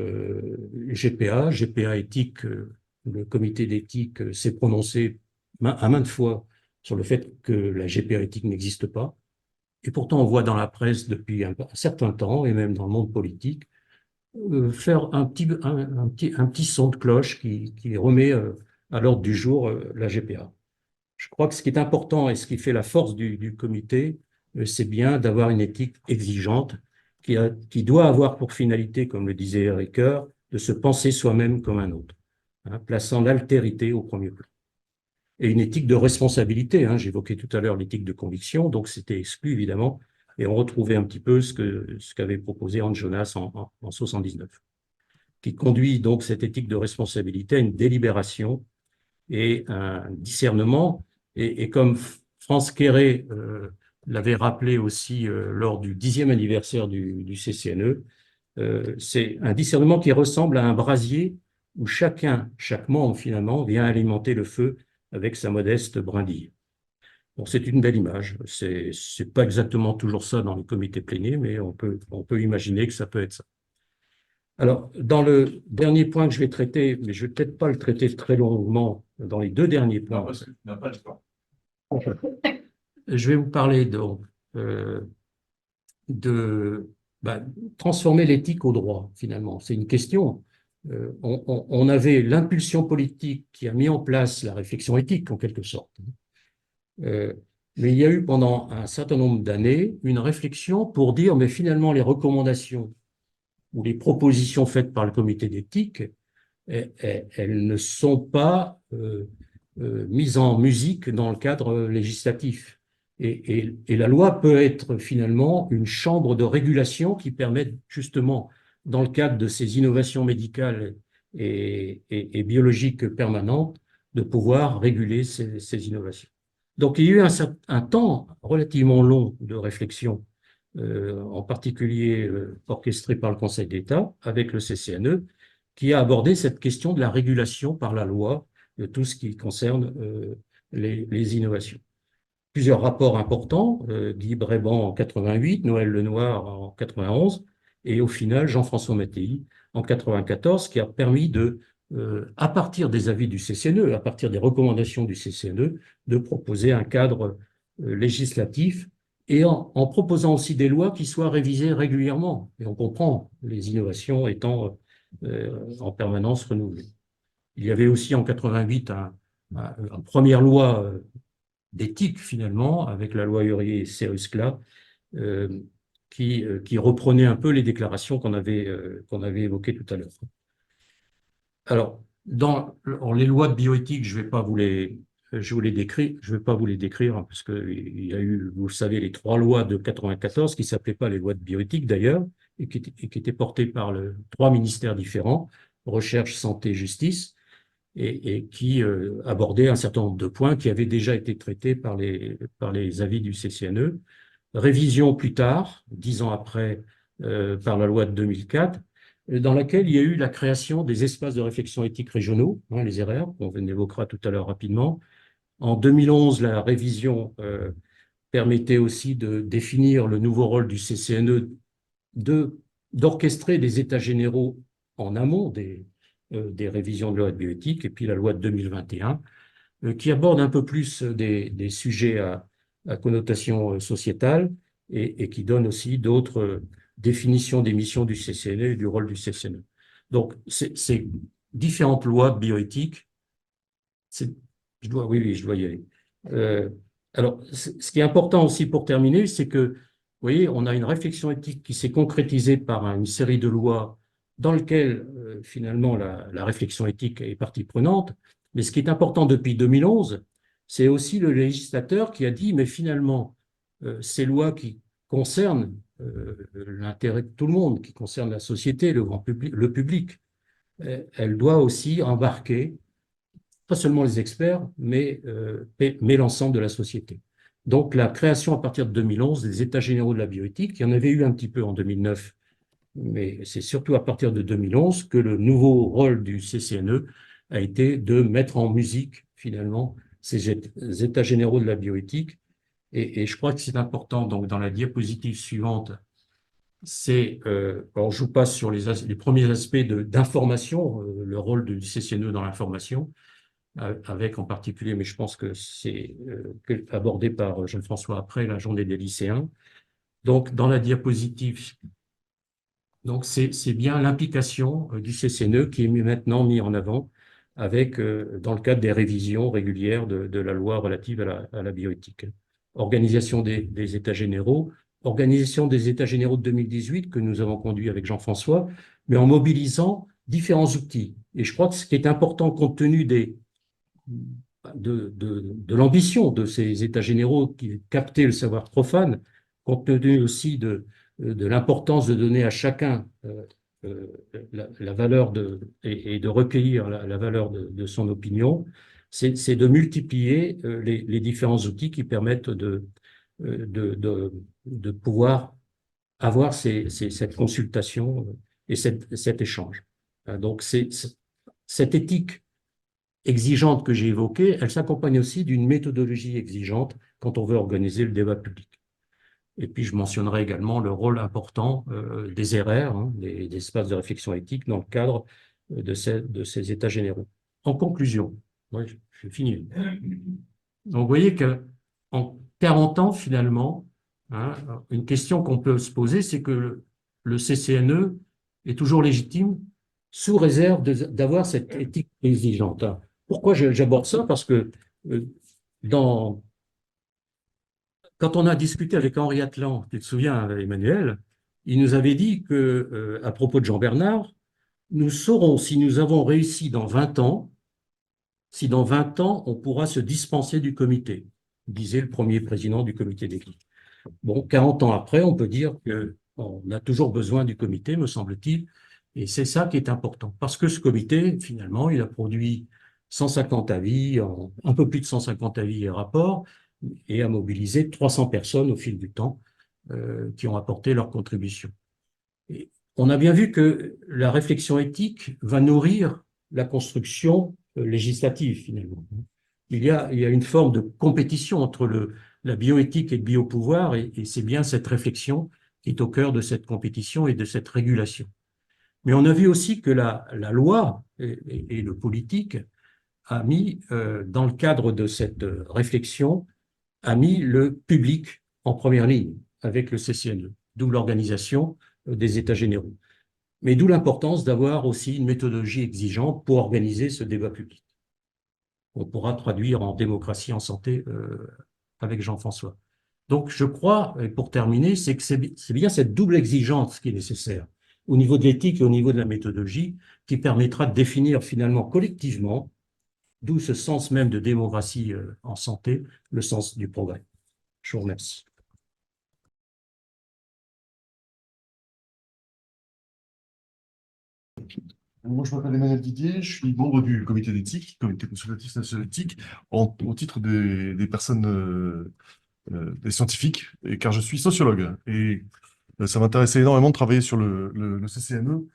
GPA éthique, le comité d'éthique s'est prononcé à maintes fois sur le fait que la GPA éthique n'existe pas. Et pourtant, on voit dans la presse depuis un certain temps, et même dans le monde politique, faire un petit son de cloche qui remet à l'ordre du jour la GPA. Je crois que ce qui est important et ce qui fait la force du comité, c'est bien d'avoir une éthique exigeante qui doit avoir pour finalité, comme le disait Eric Coeur, de se penser soi-même comme un autre, hein, plaçant l'altérité au premier plan. Et une éthique de responsabilité, hein, j'évoquais tout à l'heure l'éthique de conviction, donc c'était exclu évidemment, et on retrouvait un petit peu ce qu'avait proposé Hans Jonas en 79, qui conduit donc cette éthique de responsabilité à une délibération et un discernement. Et comme France Quéré l'avait rappelé aussi lors du 10e anniversaire du CCNE, c'est un discernement qui ressemble à un brasier où chaque membre finalement vient alimenter le feu avec sa modeste brindille. Bon, c'est une belle image. C'est pas exactement toujours ça dans les comités pléniers, mais on peut imaginer que ça peut être ça. Alors, dans le dernier point que je vais traiter, mais je ne vais peut-être pas le traiter très longuement dans les deux derniers points. Non, parce que tu n'as pas le temps. Je vais vous parler donc de transformer l'éthique au droit, finalement. C'est une question. On avait l'impulsion politique qui a mis en place la réflexion éthique, en quelque sorte. Mais il y a eu pendant un certain nombre d'années une réflexion pour dire, mais finalement, les recommandations ou les propositions faites par le comité d'éthique, elles ne sont pas mises en musique dans le cadre législatif. Et la loi peut être finalement une chambre de régulation qui permet justement, dans le cadre de ces innovations médicales et biologiques permanentes, de pouvoir réguler ces innovations. Donc il y a eu un temps relativement long de réflexion, en particulier orchestré par le Conseil d'État avec le CCNE, qui a abordé cette question de la régulation par la loi de tout ce qui concerne les innovations. Plusieurs rapports importants, Guy Bréban en 88, Noël Lenoir en 91, et au final Jean-François Mattei en 94, qui a permis à partir des avis du CCNE, à partir des recommandations du CCNE, de proposer un cadre législatif et en proposant aussi des lois qui soient révisées régulièrement. Et on comprend les innovations étant en permanence renouvelées. Il y avait aussi en 88 une première loi d'éthique finalement, avec la loi Hurier-Seruskla, qui reprenait un peu les déclarations qu'on avait évoquées tout à l'heure. Alors, dans les lois de bioéthique, je vais pas vous les décrire, hein, parce qu'il y a eu, vous le savez, les 3 lois de 94 qui s'appelaient pas les lois de bioéthique d'ailleurs, et qui étaient portées par 3 ministères différents, recherche, santé, justice, et qui abordaient un certain nombre de points qui avaient déjà été traités par les avis du CCNE. Révision plus tard, 10 ans après, par la loi de 2004, dans laquelle il y a eu la création des espaces de réflexion éthique régionaux, hein, les RR, qu'on évoquera tout à l'heure rapidement. En 2011, la révision permettait aussi de définir le nouveau rôle du CCNE d'orchestrer des états généraux en amont des révisions de la loi de bioéthique, et puis la loi de 2021, qui aborde un peu plus des sujets à connotation sociétale et qui donne aussi d'autres définitions des missions du CCNE et du rôle du CCNE. Donc, ces différentes lois de bioéthique, je dois y aller. Alors, ce qui est important aussi pour terminer, c'est que, vous voyez, on a une réflexion éthique qui s'est concrétisée par une série de lois dans lesquelles, finalement, la réflexion éthique est partie prenante. Mais ce qui est important depuis 2011, c'est aussi le législateur qui a dit, mais finalement, ces lois qui concernent l'intérêt de tout le monde, qui concernent la société, le grand public, elle doit aussi embarquer pas seulement les experts, mais l'ensemble de la société. Donc, la création à partir de 2011 des États généraux de la bioéthique, il y en avait eu un petit peu en 2009, mais c'est surtout à partir de 2011 que le nouveau rôle du CCNE a été de mettre en musique, finalement, ces États généraux de la bioéthique. Et je crois que c'est important, donc, dans la diapositive suivante, alors je vous passe sur les premiers aspects d'information, le rôle du CCNE dans l'information, avec en particulier, mais je pense que c'est abordé par Jean-François après, la journée des lycéens. Donc, dans la diapositive, donc c'est bien l'implication du CCNE qui est maintenant mis en avant avec, dans le cadre des révisions régulières de la loi relative à la bioéthique. Organisation des États généraux, organisation des États généraux de 2018 que nous avons conduit avec Jean-François, mais en mobilisant différents outils. Et je crois que ce qui est important compte tenu de l'ambition de ces États généraux qui captaient le savoir profane, compte tenu aussi de l'importance de donner à chacun la valeur et de recueillir la valeur de son opinion, c'est de multiplier les différents outils qui permettent de pouvoir avoir cette consultation et cet échange. Donc, cette éthique exigeante que j'ai évoquée, elle s'accompagne aussi d'une méthodologie exigeante quand on veut organiser le débat public. Et puis, je mentionnerai également le rôle important des RR, hein, des espaces de réflexion éthique, dans le cadre de ces États généraux. En conclusion, je finis. Donc, vous voyez qu'en 40 ans, finalement, hein, une question qu'on peut se poser, c'est que le CCNE est toujours légitime sous réserve d'avoir cette éthique exigeante. Pourquoi j'aborde ça? Parce que quand on a discuté avec Henri Atlan, tu te souviens, Emmanuel, il nous avait dit que, à propos de Jean Bernard, nous saurons si nous avons réussi dans 20 ans, si dans 20 ans, on pourra se dispenser du comité, disait le premier président du comité d'éthique. Bon, 40 ans après, on peut dire qu'on a toujours besoin du comité, me semble-t-il, et c'est ça qui est important. Parce que ce comité, finalement, il a produit 150 avis, un peu plus de 150 avis et rapports, et a mobilisé 300 personnes au fil du temps qui ont apporté leur contribution. Et on a bien vu que la réflexion éthique va nourrir la construction législative, finalement. Il y a une forme de compétition entre la bioéthique et le biopouvoir, et c'est bien cette réflexion qui est au cœur de cette compétition et de cette régulation. Mais on a vu aussi que la loi et le politique a mis, dans le cadre de cette réflexion, a mis le public en première ligne avec le CCNE, d'où l'organisation des États généraux. Mais d'où l'importance d'avoir aussi une méthodologie exigeante pour organiser ce débat public. On pourra traduire en démocratie en santé avec Jean-François. Donc, je crois, et pour terminer, c'est que c'est bien cette double exigence qui est nécessaire au niveau de l'éthique et au niveau de la méthodologie qui permettra de définir finalement collectivement, d'où ce sens même de démocratie en santé, le sens du progrès. Je vous remercie. Moi, je m'appelle Emmanuel Didier, je suis membre du comité d'éthique, comité consultatif national d'éthique, au titre des personnes, des scientifiques, car je suis sociologue. Et ça m'intéressait énormément de travailler sur le CCNE.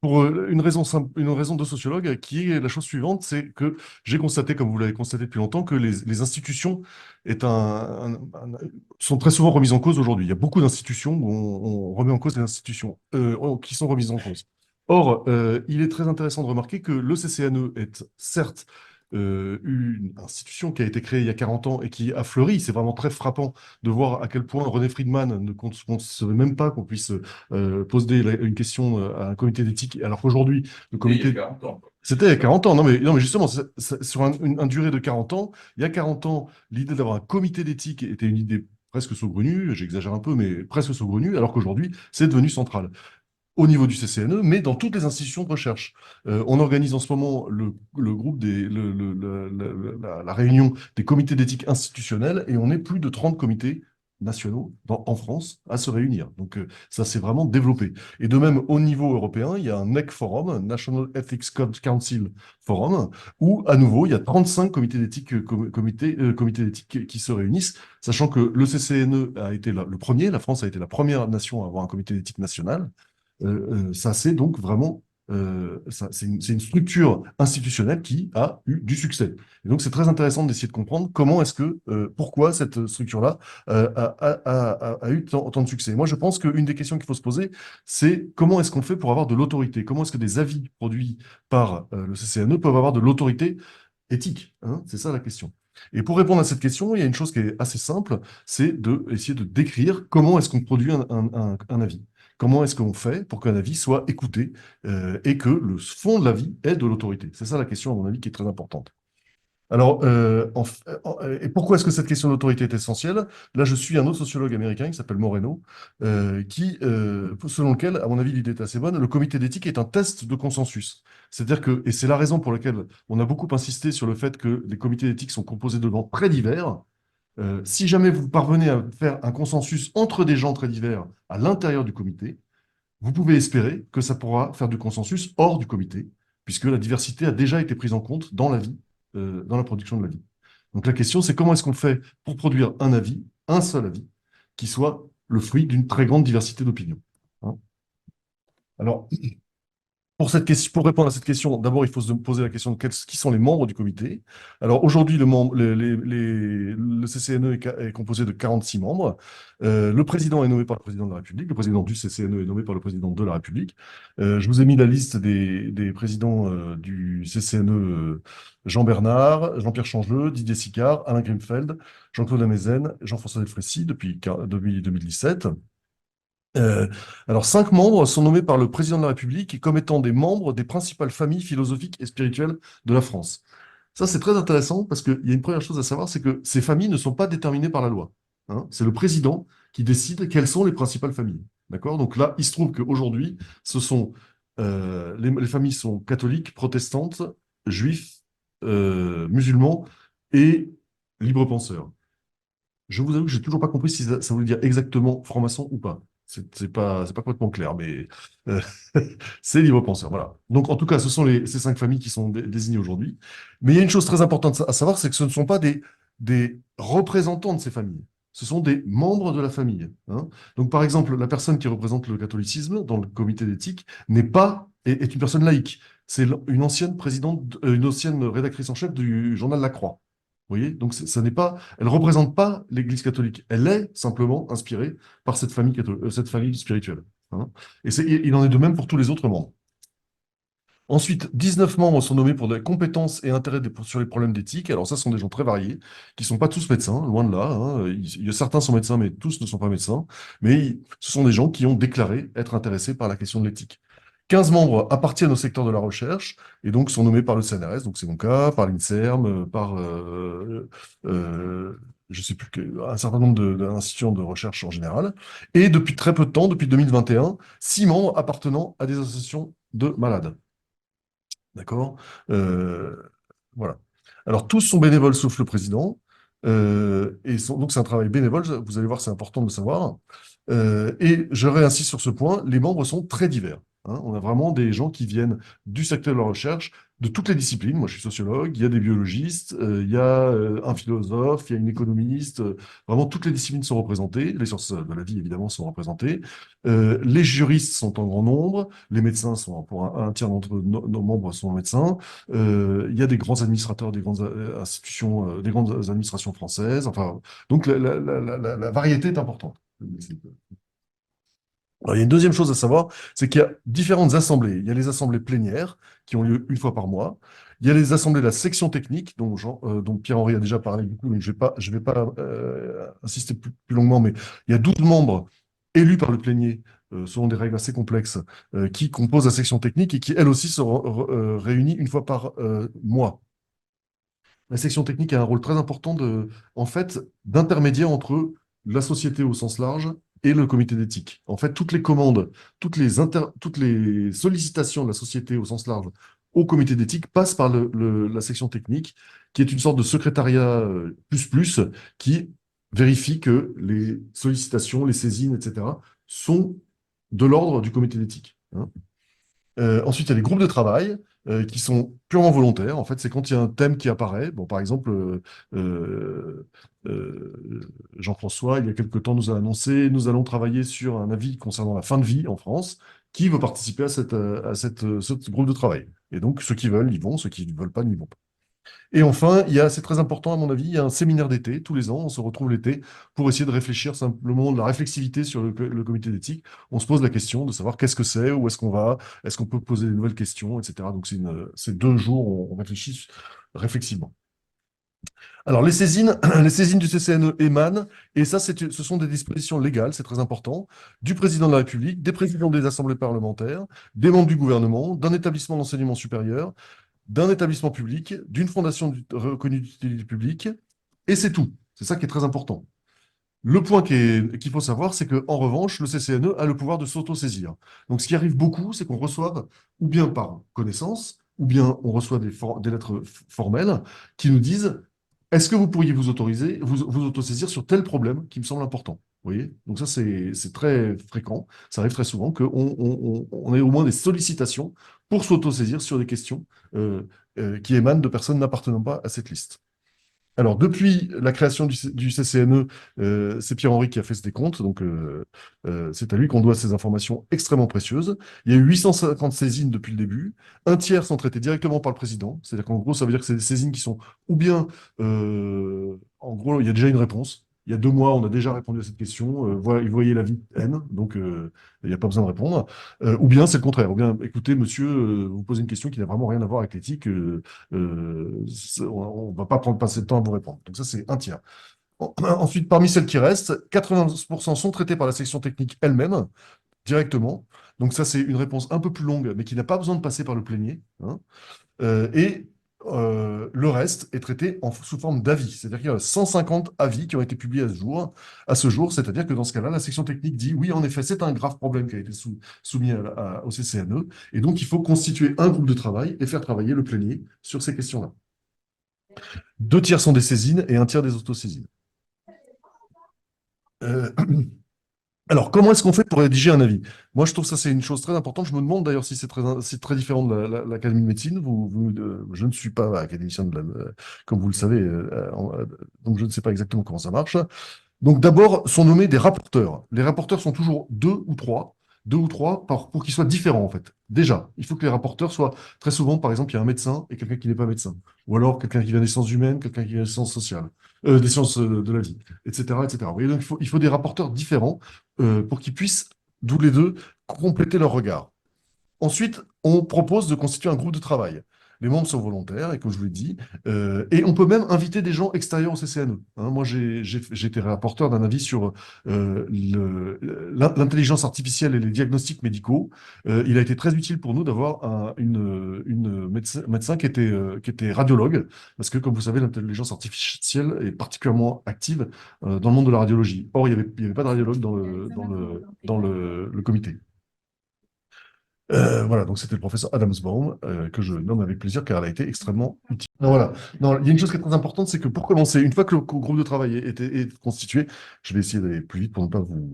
Pour une raison simple, une raison de sociologue qui est la chose suivante, c'est que j'ai constaté, comme vous l'avez constaté depuis longtemps, que les institutions sont très souvent remises en cause aujourd'hui. Il y a beaucoup d'institutions où on remet en cause les institutions qui sont remises en cause. Or, il est très intéressant de remarquer que le CCNE est certes une institution qui a été créée il y a 40 ans et qui a fleuri. C'est vraiment très frappant de voir à quel point René Friedman ne concevait même pas qu'on puisse poser une question à un comité d'éthique, alors qu'aujourd'hui, le comité... Il y a 40 ans. C'était il y a 40 ans. Non, mais justement, sur une durée de 40 ans, il y a 40 ans, l'idée d'avoir un comité d'éthique était une idée presque saugrenue, j'exagère un peu, mais presque saugrenue, alors qu'aujourd'hui, c'est devenu central au niveau du CCNE, mais dans toutes les institutions de recherche. On organise en ce moment le groupe la réunion des comités d'éthique institutionnels, et on est plus de 30 comités nationaux en France à se réunir. Donc, ça s'est vraiment développé. Et de même, au niveau européen, il y a un NEC Forum, National Ethics Council Forum, où, à nouveau, il y a 35 comités d'éthique comités d'éthique qui se réunissent, sachant que le CCNE a été le premier, la France a été la première nation à avoir un comité d'éthique national. Ça, c'est donc vraiment c'est une structure institutionnelle qui a eu du succès. Et donc, c'est très intéressant d'essayer de comprendre pourquoi cette structure-là a eu autant de succès. Moi, je pense qu'une des questions qu'il faut se poser, c'est comment est-ce qu'on fait pour avoir de l'autorité? Comment est-ce que des avis produits par le CCNE peuvent avoir de l'autorité éthique, hein? C'est ça la question. Et pour répondre à cette question, il y a une chose qui est assez simple, c'est d'essayer de décrire comment est-ce qu'on produit un avis. Comment est-ce qu'on fait pour qu'un avis soit écouté et que le fond de l'avis ait de l'autorité? C'est ça la question, à mon avis, qui est très importante. Alors, et pourquoi est-ce que cette question d'autorité est essentielle? Là, je suis un autre sociologue américain qui s'appelle Moreno, selon lequel, à mon avis, l'idée est assez bonne, le comité d'éthique est un test de consensus. C'est-à-dire que, et c'est la raison pour laquelle on a beaucoup insisté sur le fait que les comités d'éthique sont composés de gens très divers. Si jamais vous parvenez à faire un consensus entre des gens très divers à l'intérieur du comité, vous pouvez espérer que ça pourra faire du consensus hors du comité, puisque la diversité a déjà été prise en compte dans la vie, dans la production de l'avis. Donc la question, c'est comment est-ce qu'on fait pour produire un avis, un seul avis, qui soit le fruit d'une très grande diversité d'opinions. Hein. Alors, pour répondre à cette question, d'abord, il faut se poser la question de qui sont les membres du comité. Alors aujourd'hui, le CCNE est composé de 46 membres. Le président est nommé par le président de la République. Le président du CCNE est nommé par le président de la République. Je vous ai mis la liste des présidents du CCNE, Jean Bernard, Jean-Pierre Changeleu, Didier Sicard, Alain Grimfeld, Jean-Claude Amezen, Jean-François Delfrécy depuis 2017. Alors, 5 membres sont nommés par le président de la République comme étant des membres des principales familles philosophiques et spirituelles de la France. Ça, c'est très intéressant parce qu'il y a une première chose à savoir, c'est que ces familles ne sont pas déterminées par la loi. Hein. C'est le président qui décide quelles sont les principales familles. D'accord? Donc là, il se trouve qu'aujourd'hui, les familles sont catholiques, protestantes, juifs, musulmans et libres penseurs. Je vous avoue que j'ai toujours pas compris si ça voulait dire exactement franc-maçon ou pas. C'est pas complètement clair, mais euh, c'est libre penseur. Voilà. Donc, en tout cas, ce sont ces 5 familles qui sont désignées aujourd'hui. Mais il y a une chose très importante à savoir, c'est que ce ne sont pas des représentants de ces familles. Ce sont des membres de la famille. Hein. Donc, par exemple, la personne qui représente le catholicisme dans le comité d'éthique est une personne laïque. C'est une ancienne une ancienne rédactrice en chef du journal La Croix. Vous voyez? Donc, elle ne représente pas l'Église catholique. Elle est simplement inspirée par cette famille spirituelle. Hein. Et il en est de même pour tous les autres membres. Ensuite, 19 membres sont nommés pour des compétences et intérêts sur les problèmes d'éthique. Alors ça, ce sont des gens très variés, qui ne sont pas tous médecins, loin de là. Hein. Certains sont médecins, mais tous ne sont pas médecins. Mais ce sont des gens qui ont déclaré être intéressés par la question de l'éthique. 15 membres appartiennent au secteur de la recherche et donc sont nommés par le CNRS, donc c'est mon cas, par l'INSERM, par je sais plus un certain nombre d'institutions de recherche en général. Et depuis très peu de temps, depuis 2021, 6 membres appartenant à des associations de malades. D'accord? Euh, voilà. Alors, tous sont bénévoles sauf le président. Donc, c'est un travail bénévole. Vous allez voir, c'est important de le savoir. Et je réinsiste sur ce point, les membres sont très divers. Hein. On a vraiment des gens qui viennent du secteur de la recherche, de toutes les disciplines. Moi, je suis sociologue, il y a des biologistes, il y a un philosophe, il y a une économiste. Vraiment, toutes les disciplines sont représentées. Les sciences de la vie, évidemment, sont représentées. Les juristes sont en grand nombre. Les médecins sont, pour un tiers d'entre nos membres sont médecins. Il y a des grands administrateurs des grandes institutions, des grandes administrations françaises. Enfin, donc, la variété est importante. Alors, il y a une deuxième chose à savoir, c'est qu'il y a différentes assemblées. Il y a les assemblées plénières qui ont lieu une fois par mois. Il y a les assemblées de la section technique, dont Pierre-Henri a déjà parlé beaucoup, donc je vais pas insister plus longuement, mais il y a 12 membres élus par le plénier, selon des règles assez complexes, qui composent la section technique et qui, elle aussi, se réunit une fois par mois. La section technique a un rôle très important en fait, d'intermédiaire entre la société au sens large et le comité d'éthique. En fait, toutes les commandes, toutes les sollicitations de la société au sens large au comité d'éthique passent par la section technique, qui est une sorte de secrétariat plus qui vérifie que les sollicitations, les saisines, etc., sont de l'ordre du comité d'éthique, hein. Ensuite, il y a les groupes de travail qui sont purement volontaires. En fait, c'est quand il y a un thème qui apparaît. Bon, par exemple, euh, Jean-François, il y a quelque temps, nous a annoncé, nous allons travailler sur un avis concernant la fin de vie en France. Qui veut participer ce groupe de travail? Et donc, ceux qui veulent, y vont. Ceux qui ne veulent pas, n'y vont pas. Et enfin, c'est très important à mon avis, il y a un séminaire d'été, tous les ans, on se retrouve l'été pour essayer de réfléchir simplement de la réflexivité sur le comité d'éthique. On se pose la question de savoir qu'est-ce que c'est, où est-ce qu'on va, est-ce qu'on peut poser de nouvelles questions, etc. Donc c'est 2 jours où on réfléchit réflexivement. Alors les saisines du CCNE émanent, et ça ce sont des dispositions légales, c'est très important, du président de la République, des présidents des assemblées parlementaires, des membres du gouvernement, d'un établissement d'enseignement supérieur, d'un établissement public, d'une fondation reconnue d'utilité publique, et c'est tout. C'est ça qui est très important. Le point qu'il faut savoir, c'est qu'en revanche, le CCNE a le pouvoir de s'auto-saisir. Donc, ce qui arrive beaucoup, c'est qu'on reçoive, ou bien par connaissance, ou bien on reçoit des lettres formelles qui nous disent est-ce que vous pourriez vous autoriser, vous autosaisir sur tel problème qui me semble important? Vous voyez? Donc, ça, c'est très fréquent. Ça arrive très souvent qu'on on ait au moins des sollicitations pour s'autosaisir sur des questions qui émanent de personnes n'appartenant pas à cette liste. Alors, depuis la création du CCNE, c'est Pierre-Henri qui a fait ce décompte, donc c'est à lui qu'on doit ces informations extrêmement précieuses. Il y a eu 850 saisines depuis le début, un tiers sont traitées directement par le président, c'est-à-dire qu'en gros, ça veut dire que c'est des saisines qui sont, ou bien, en gros, il y a déjà une réponse. Il y a 2 mois, on a déjà répondu à cette question. Voilà, voyez l'avis N, donc il n'y a pas besoin de répondre. Ou bien c'est le contraire. Ou bien, écoutez, monsieur, vous posez une question qui n'a vraiment rien à voir avec l'éthique. On ne va pas prendre passer de temps à vous répondre. Donc ça, c'est un tiers. Ensuite, parmi celles qui restent, 90% sont traitées par la section technique elle-même, directement. Donc ça, c'est une réponse un peu plus longue, mais qui n'a pas besoin de passer par le plénier, hein. Et le reste est traité sous forme d'avis. C'est-à-dire qu'il y a 150 avis qui ont été publiés à ce jour. C'est-à-dire que dans ce cas-là, la section technique dit oui, en effet, c'est un grave problème qui a été soumis au CCNE. Et donc, il faut constituer un groupe de travail et faire travailler le plénier sur ces questions-là. 2 tiers sont des saisines et un tiers des autosaisines. Alors, comment est-ce qu'on fait pour rédiger un avis? Moi, je trouve ça, c'est une chose très importante. Je me demande d'ailleurs si c'est très différent de l'Académie de médecine. Je ne suis pas académicien, comme vous le savez, donc je ne sais pas exactement comment ça marche. Donc, d'abord, sont nommés des rapporteurs. Les rapporteurs sont toujours deux ou trois pour qu'ils soient différents, en fait. Déjà, il faut que les rapporteurs soient, très souvent, par exemple, il y a un médecin et quelqu'un qui n'est pas médecin. Ou alors quelqu'un qui vient des sciences humaines, quelqu'un qui vient des sciences sociales, des sciences de la vie, etc., etc. Vous voyez, donc, il faut des rapporteurs différents pour qu'ils puissent, tous les deux, compléter leur regard. Ensuite, on propose de constituer un groupe de travail. Les membres sont volontaires, et comme je vous l'ai dit, et on peut même inviter des gens extérieurs au CCNE, hein. Moi, j'ai été rapporteur d'un avis sur l'intelligence artificielle et les diagnostics médicaux. Il a été très utile pour nous d'avoir une médecin qui était radiologue, parce que, comme vous savez, l'intelligence artificielle est particulièrement active dans le monde de la radiologie. Or, il n'y avait pas de radiologue dans le comité. Voilà, donc c'était le professeur Adamsbaum, que je nomme avec plaisir car elle a été extrêmement utile. Non, voilà. Non, il y a une chose qui est très importante, c'est que pour commencer, une fois que le groupe de travail est constitué, je vais essayer d'aller plus vite pour ne pas vous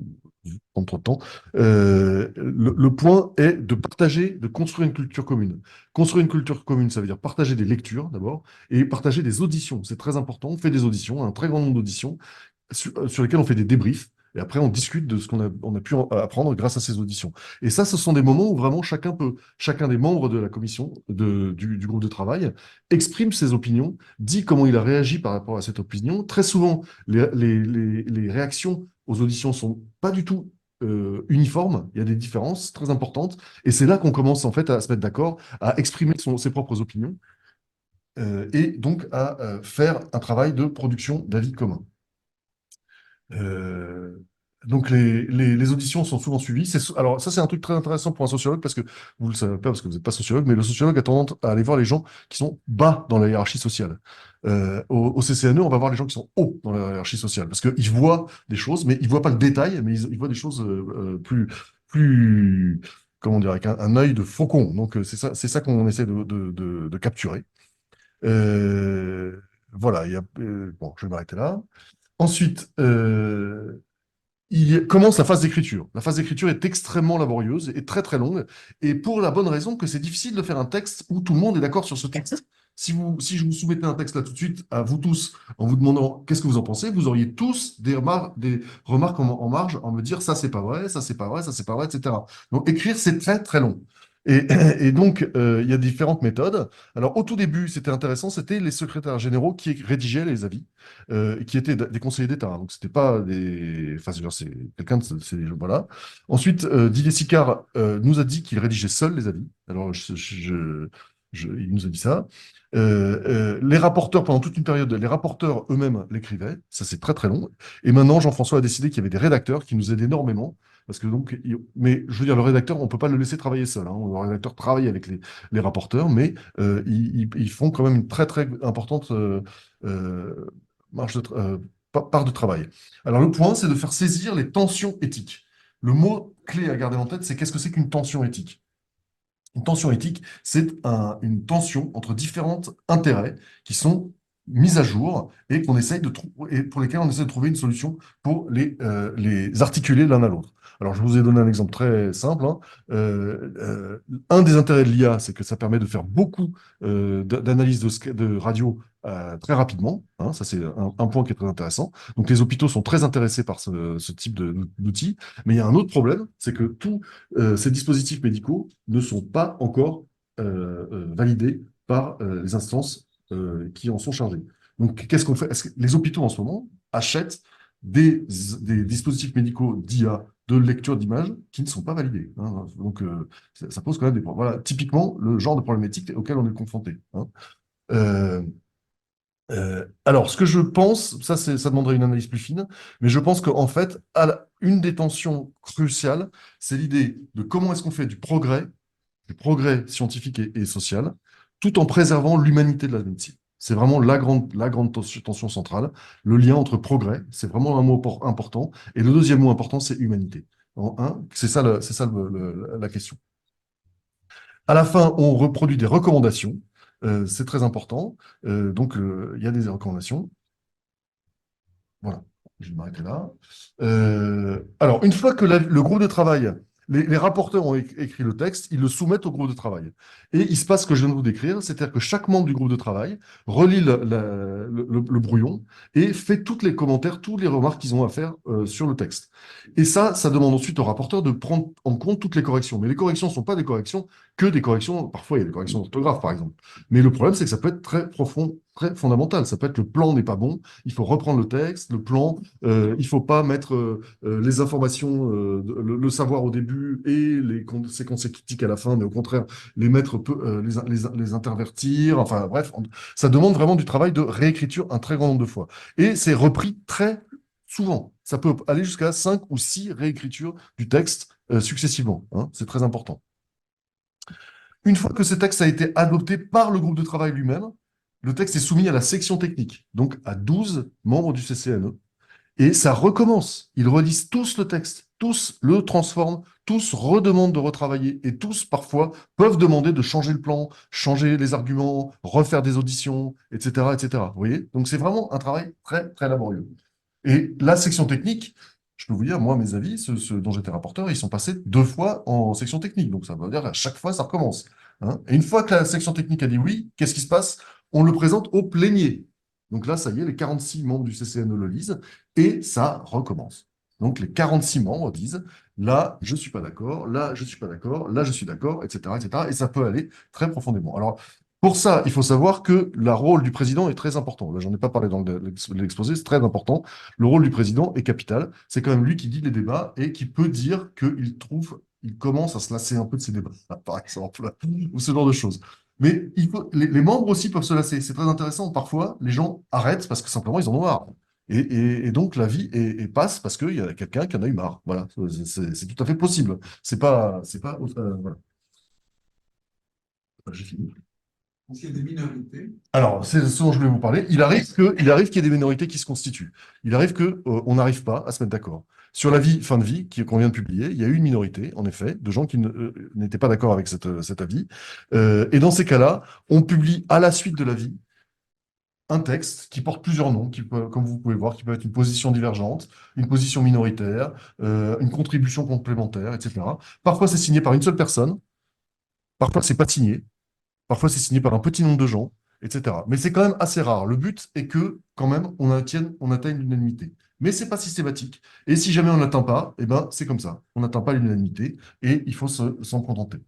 prendre trop de temps. Le point est de partager, de construire une culture commune. Construire une culture commune, ça veut dire partager des lectures d'abord et partager des auditions. C'est très important. On fait des auditions, un très grand nombre d'auditions sur lesquelles on fait des débriefs. Et après, on discute de ce on a pu apprendre grâce à ces auditions. Et ça, ce sont des moments où vraiment chacun des membres de la commission, du groupe de travail, exprime ses opinions, dit comment il a réagi par rapport à cette opinion. Très souvent, les réactions aux auditions sont pas du tout uniformes. Il y a des différences très importantes. Et c'est là qu'on commence en fait à se mettre d'accord, à exprimer ses propres opinions, et donc à faire un travail de production d'avis communs. Donc les auditions sont souvent suivies. Alors ça, c'est un truc très intéressant pour un sociologue parce que vous ne le savez pas parce que vous n'êtes pas sociologue, mais le sociologue a tendance à aller voir les gens qui sont bas dans la hiérarchie sociale. Au CCNE, on va voir les gens qui sont hauts dans la hiérarchie sociale parce qu'ils voient des choses, mais ils ne voient pas le détail, mais ils voient des choses plus, comment dire, avec un œil de faucon. Donc c'est ça qu'on essaie de capturer. Voilà, bon, je vais m'arrêter là. Ensuite, commence la phase d'écriture. La phase d'écriture est extrêmement laborieuse et très très longue, et pour la bonne raison que c'est difficile de faire un texte où tout le monde est d'accord sur ce texte. Si je vous soumettais un texte là tout de suite à vous tous, en vous demandant qu'est-ce que vous en pensez, vous auriez tous des remarques en marge, en me dire ça c'est pas vrai, ça c'est pas vrai, ça c'est pas vrai, etc. Donc écrire c'est très très long. Et, et donc, il y a différentes méthodes. Alors, au tout début, c'était intéressant, c'était les secrétaires généraux qui rédigeaient les avis, qui étaient des conseillers d'État. Donc, c'était pas des. Enfin, c'est quelqu'un de. Voilà. Ensuite, Didier Sicard nous a dit qu'il rédigeait seul les avis. Alors, il nous a dit ça. Les rapporteurs, pendant toute une période, les rapporteurs eux-mêmes l'écrivaient. Ça, c'est très, très long. Et maintenant, Jean-François a décidé qu'il y avait des rédacteurs qui nous aident énormément. Parce que donc, mais je veux dire, le rédacteur, on ne peut pas le laisser travailler seul, hein. Le rédacteur travaille avec les rapporteurs, mais ils font quand même une très, très importante euh, part de travail. Alors, le point, c'est de faire saisir les tensions éthiques. Le mot clé à garder en tête, c'est qu'est-ce que c'est qu'une tension éthique? Une tension éthique, c'est une tension entre différents intérêts qui sont mis à jour et et pour lesquels on essaie de trouver une solution pour les articuler l'un à l'autre. Alors, je vous ai donné un exemple très simple, hein. Un des intérêts de l'IA, c'est que ça permet de faire beaucoup d'analyses de radio très rapidement, hein. Ça, c'est un point qui est très intéressant. Donc, les hôpitaux sont très intéressés par ce type d'outils. Mais il y a un autre problème, c'est que tous ces dispositifs médicaux ne sont pas encore validés par les instances qui en sont chargées. Donc, qu'est-ce qu'on fait? Les hôpitaux, en ce moment, achètent des dispositifs médicaux d'IA, de lecture d'images, qui ne sont pas validés, hein. Donc, ça pose quand même des problèmes. Voilà, typiquement, le genre de problématique auquel on est confronté, hein. Euh, alors, ce que je pense, ça demanderait une analyse plus fine, mais je pense qu'en fait, une des tensions cruciales, c'est l'idée de comment est-ce qu'on fait du progrès scientifique et social, tout en préservant l'humanité de la médecine. C'est vraiment la grande tension centrale. Le lien entre progrès, c'est vraiment un mot important, et le deuxième mot important, c'est humanité. C'est ça, la question. À la fin, on reproduit des recommandations. C'est très important. Donc, il y a des recommandations. Voilà, je vais m'arrêter là. Alors, une fois que le groupe de travail, les rapporteurs ont écrit le texte, ils le soumettent au groupe de travail. Et il se passe ce que je viens de vous décrire, c'est-à-dire que chaque membre du groupe de travail relit le brouillon et fait tous les commentaires, toutes les remarques qu'ils ont à faire sur le texte. Et ça demande ensuite au rapporteur de prendre en compte toutes les corrections. Mais les corrections ne sont pas des corrections que des corrections, parfois il y a des corrections d'orthographe, par exemple. Mais le problème, c'est que ça peut être très profond, très fondamental. Ça peut être le plan n'est pas bon, il faut reprendre le texte, le plan, il ne faut pas mettre les informations, le savoir au début et les séquences critiques à la fin, mais au contraire, les mettre les intervertir. Enfin bref, ça demande vraiment du travail de réécriture un très grand nombre de fois. Et c'est repris très souvent. Ça peut aller jusqu'à 5 ou 6 réécritures du texte successivement, hein. C'est très important. Une fois que ce texte a été adopté par le groupe de travail lui-même, le texte est soumis à la section technique, donc à 12 membres du CCNE. Et ça recommence. Ils relisent tous le texte, tous le transforment, tous redemandent de retravailler et tous, parfois, peuvent demander de changer le plan, changer les arguments, refaire des auditions, etc., etc. Vous voyez? Donc, c'est vraiment un travail très, très laborieux. Et la section technique, je peux vous dire, moi, mes avis, ceux dont j'étais rapporteur, ils sont passés 2 fois en section technique. Donc, ça veut dire à chaque fois, ça recommence, hein. Et une fois que la section technique a dit oui, qu'est-ce qui se passe? On le présente au plénier. Donc là, ça y est, les 46 membres du CCNE le lisent et ça recommence. Donc les 46 membres disent, là, je ne suis pas d'accord, là, je ne suis pas d'accord, là, je suis d'accord, etc., etc. Et ça peut aller très profondément. Alors, pour ça, il faut savoir que le rôle du président est très important. Là, j'en ai pas parlé dans l'exposé, c'est très important. Le rôle du président est capital. C'est quand même lui qui guide les débats et qui peut dire il commence à se lasser un peu de ces débats, par exemple, ou ce genre de choses. Mais les membres aussi peuvent se lasser. C'est très intéressant. Parfois, les gens arrêtent parce que simplement, ils en ont marre. Et donc, la vie passe parce qu'il y a quelqu'un qui en a eu marre. Voilà, c'est tout à fait possible. Voilà. J'ai fini. Parce qu'il y a des minorités. Alors, c'est ce dont je voulais vous parler. Il arrive qu'il y ait des minorités qui se constituent. Il arrive qu'on n'arrive pas à se mettre d'accord. Sur la vie, fin de vie, qu'on vient de publier, il y a eu une minorité, en effet, de gens qui n'étaient pas d'accord avec cet avis. Et dans ces cas-là, on publie à la suite de la vie un texte qui porte plusieurs noms, qui peut, comme vous pouvez voir, qui peut être une position divergente, une position minoritaire, une contribution complémentaire, etc. Parfois, c'est signé par une seule personne, parfois, c'est pas signé, parfois, c'est signé par un petit nombre de gens, etc. Mais c'est quand même assez rare. Le but est que, quand même, on atteigne l'unanimité. Mais c'est pas systématique. Et si jamais on n'atteint pas, eh ben, c'est comme ça. On n'atteint pas l'unanimité et il faut s'en contenter.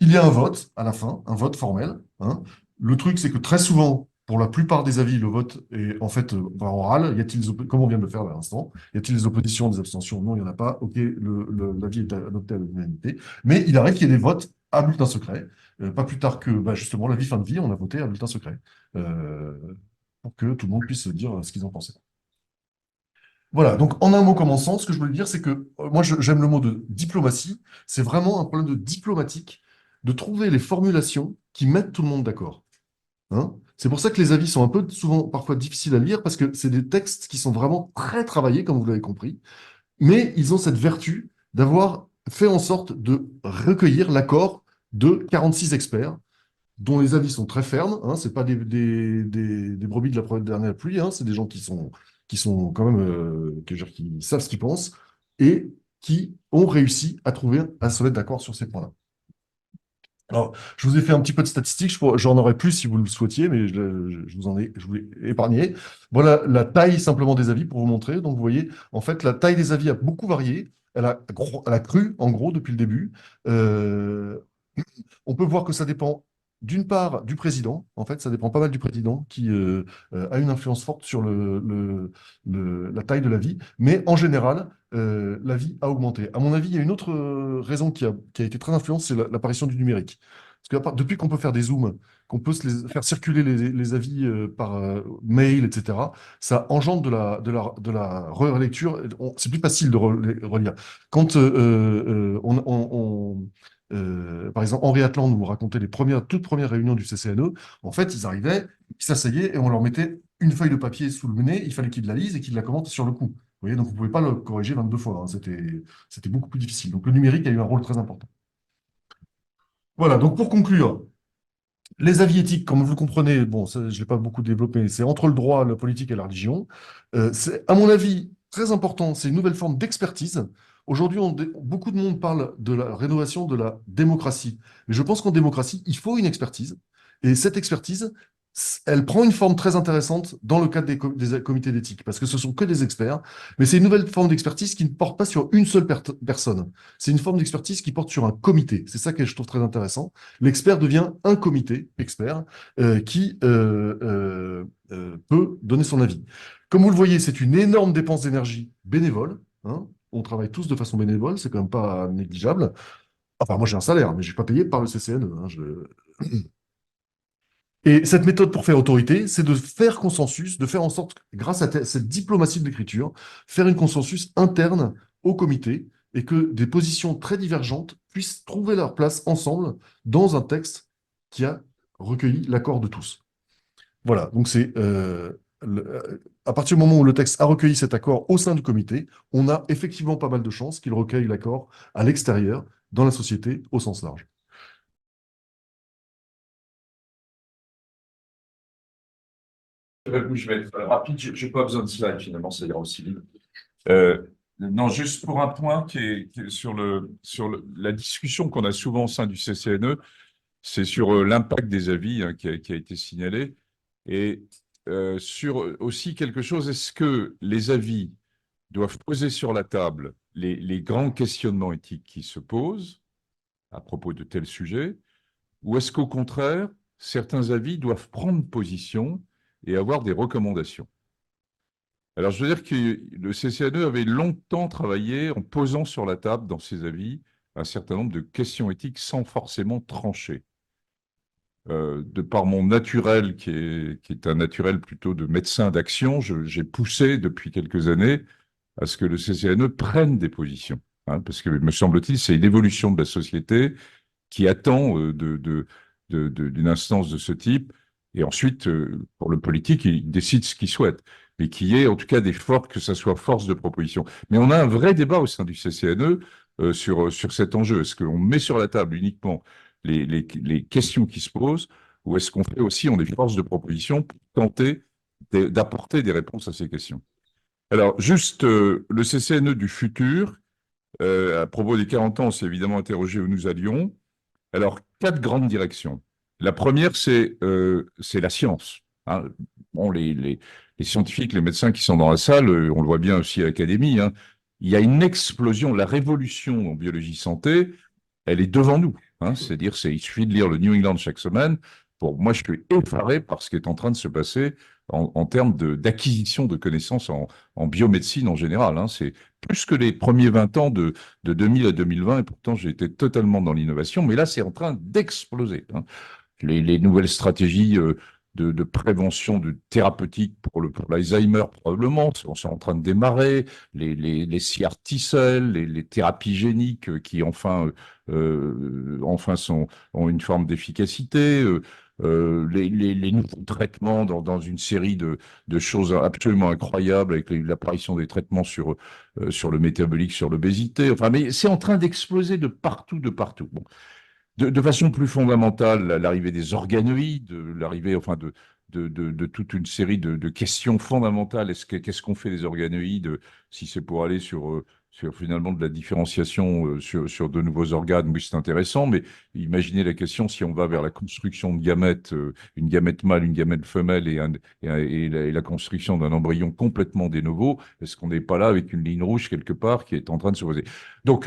Il y a un vote à la fin, un vote formel, hein. Le truc, c'est que très souvent, pour la plupart des avis, le vote est en fait oral. Comme on vient de le faire à l'instant, y a-t-il des oppositions, des abstentions? Non, il n'y en a pas. OK, l'avis est adopté à l'unanimité. Mais il arrive qu'il y ait des votes à bulletin secret. Pas plus tard que justement l'avis fin de vie, on a voté à bulletin secret. Euh, pour que tout le monde puisse dire ce qu'ils en pensaient. Voilà, donc en un mot commençant, ce que je voulais dire, c'est que moi j'aime le mot de diplomatie. C'est vraiment un problème de diplomatique de trouver les formulations qui mettent tout le monde d'accord. Hein. C'est pour ça que les avis sont un peu souvent parfois difficiles à lire parce que c'est des textes qui sont vraiment très travaillés, comme vous l'avez compris, mais ils ont cette vertu d'avoir fait en sorte de recueillir l'accord de 46 experts dont les avis sont très fermes. Hein, c'est pas des brebis de la dernière pluie. Hein, c'est des gens qui sont quand même, qui savent ce qu'ils pensent et qui ont réussi à se mettre d'accord sur ces points-là. Alors, je vous ai fait un petit peu de statistiques, j'en aurais plus si vous le souhaitiez, mais je vous l'ai épargné. Voilà la taille simplement des avis pour vous montrer. Donc, vous voyez, en fait, la taille des avis a beaucoup varié. Elle a cru, en gros, depuis le début. Euh, on peut voir que ça dépend d'une part du président, en fait, ça dépend pas mal du président qui a une influence forte sur la taille de la vie, mais en général, la vie a augmenté. À mon avis, il y a une autre raison qui a été très influente, c'est l'apparition du numérique. Parce que depuis qu'on peut faire des zooms, qu'on peut faire circuler les avis par mail, etc., ça engendre de la relecture. C'est plus facile de relire. Quand par exemple, Henri Atlan nous racontait les toutes premières réunions du CCNE. En fait, ils arrivaient, ils s'asseyaient et on leur mettait une feuille de papier sous le nez. Il fallait qu'ils la lisent et qu'ils la commentent sur le coup. Vous voyez, donc vous ne pouvez pas le corriger 22 fois. Hein. C'était beaucoup plus difficile. Donc le numérique a eu un rôle très important. Voilà, donc pour conclure, les avis éthiques, comme vous le comprenez, bon, ça, je ne l'ai pas beaucoup développé, c'est entre le droit, la politique et la religion. C'est, à mon avis, très important, c'est une nouvelle forme d'expertise. Aujourd'hui, beaucoup de monde parle de la rénovation de la démocratie. Mais je pense qu'en démocratie, il faut une expertise. Et cette expertise, elle prend une forme très intéressante dans le cadre des comités d'éthique, parce que ce sont que des experts. Mais c'est une nouvelle forme d'expertise qui ne porte pas sur une seule personne. C'est une forme d'expertise qui porte sur un comité. C'est ça que je trouve très intéressant. L'expert devient un comité expert qui peut donner son avis. Comme vous le voyez, c'est une énorme dépense d'énergie bénévole. Hein. On travaille tous de façon bénévole, c'est quand même pas négligeable. Enfin, moi j'ai un salaire, mais je ne suis pas payé par le CCNE. Hein, Et cette méthode pour faire autorité, c'est de faire consensus, de faire en sorte, grâce à cette diplomatie de l'écriture, faire une consensus interne au comité et que des positions très divergentes puissent trouver leur place ensemble dans un texte qui a recueilli l'accord de tous. Voilà, donc à partir du moment où le texte a recueilli cet accord au sein du comité, on a effectivement pas mal de chances qu'il recueille l'accord à l'extérieur, dans la société, au sens large. Je vais être rapide, je n'ai pas besoin de slide finalement, ça ira aussi vite. Non, juste pour un point qui est sur la discussion qu'on a souvent au sein du CCNE, c'est sur l'impact des avis hein, qui a été signalé, et sur aussi quelque chose, est-ce que les avis doivent poser sur la table les grands questionnements éthiques qui se posent à propos de tels sujets, ou est-ce qu'au contraire, certains avis doivent prendre position et avoir des recommandations? Alors, je veux dire que le CCNE avait longtemps travaillé en posant sur la table, dans ses avis, un certain nombre de questions éthiques sans forcément trancher. De par mon naturel, qui est un naturel plutôt de médecin d'action, j'ai poussé depuis quelques années à ce que le CCNE prenne des positions. Hein, parce que, me semble-t-il, c'est une évolution de la société qui attend d'une instance de ce type. Et ensuite, pour le politique, il décide ce qu'il souhaite. Mais qu'il y ait en tout cas que ça soit force de proposition. Mais on a un vrai débat au sein du CCNE sur cet enjeu. Est-ce qu'on met sur la table uniquement les questions qui se posent, ou est-ce qu'on fait aussi, on est force de proposition pour tenter d'apporter des réponses à ces questions? Alors, juste le CCNE du futur, à propos des 40 ans, on s'est évidemment interrogé où nous allions. Alors, 4 grandes directions. La première, c'est la science. Hein. Bon, les scientifiques, les médecins qui sont dans la salle, on le voit bien aussi à l'Académie, hein, il y a une explosion, la révolution en biologie santé, elle est devant nous. Hein. C'est-à-dire, il suffit de lire le New England chaque semaine. Moi, je suis effaré par ce qui est en train de se passer en termes d'acquisition de connaissances en biomédecine en général. Hein. C'est plus que les premiers 20 ans de 2000 à 2020, et pourtant j'ai été totalement dans l'innovation, mais là c'est en train d'exploser. Hein. Les nouvelles stratégies de prévention, de thérapeutique pour l'Alzheimer probablement, sont en train de démarrer, les CAR T-cells, les thérapies géniques qui enfin ont une forme d'efficacité, les nouveaux traitements dans une série de choses absolument incroyables avec l'apparition des traitements sur le métabolique, sur l'obésité. Enfin, mais c'est en train d'exploser de partout, de partout. Bon. De façon plus fondamentale, l'arrivée des organoïdes, l'arrivée enfin de toute une série de questions fondamentales. Qu'est-ce qu'on fait des organoïdes si c'est pour aller sur finalement de la différenciation sur de nouveaux organes? Oui, c'est intéressant, mais imaginez la question si on va vers la construction de gamètes, une gamète mâle, une gamète femelle et la construction d'un embryon complètement de novo, est-ce qu'on n'est pas là avec une ligne rouge quelque part qui est en train de se poser? Donc,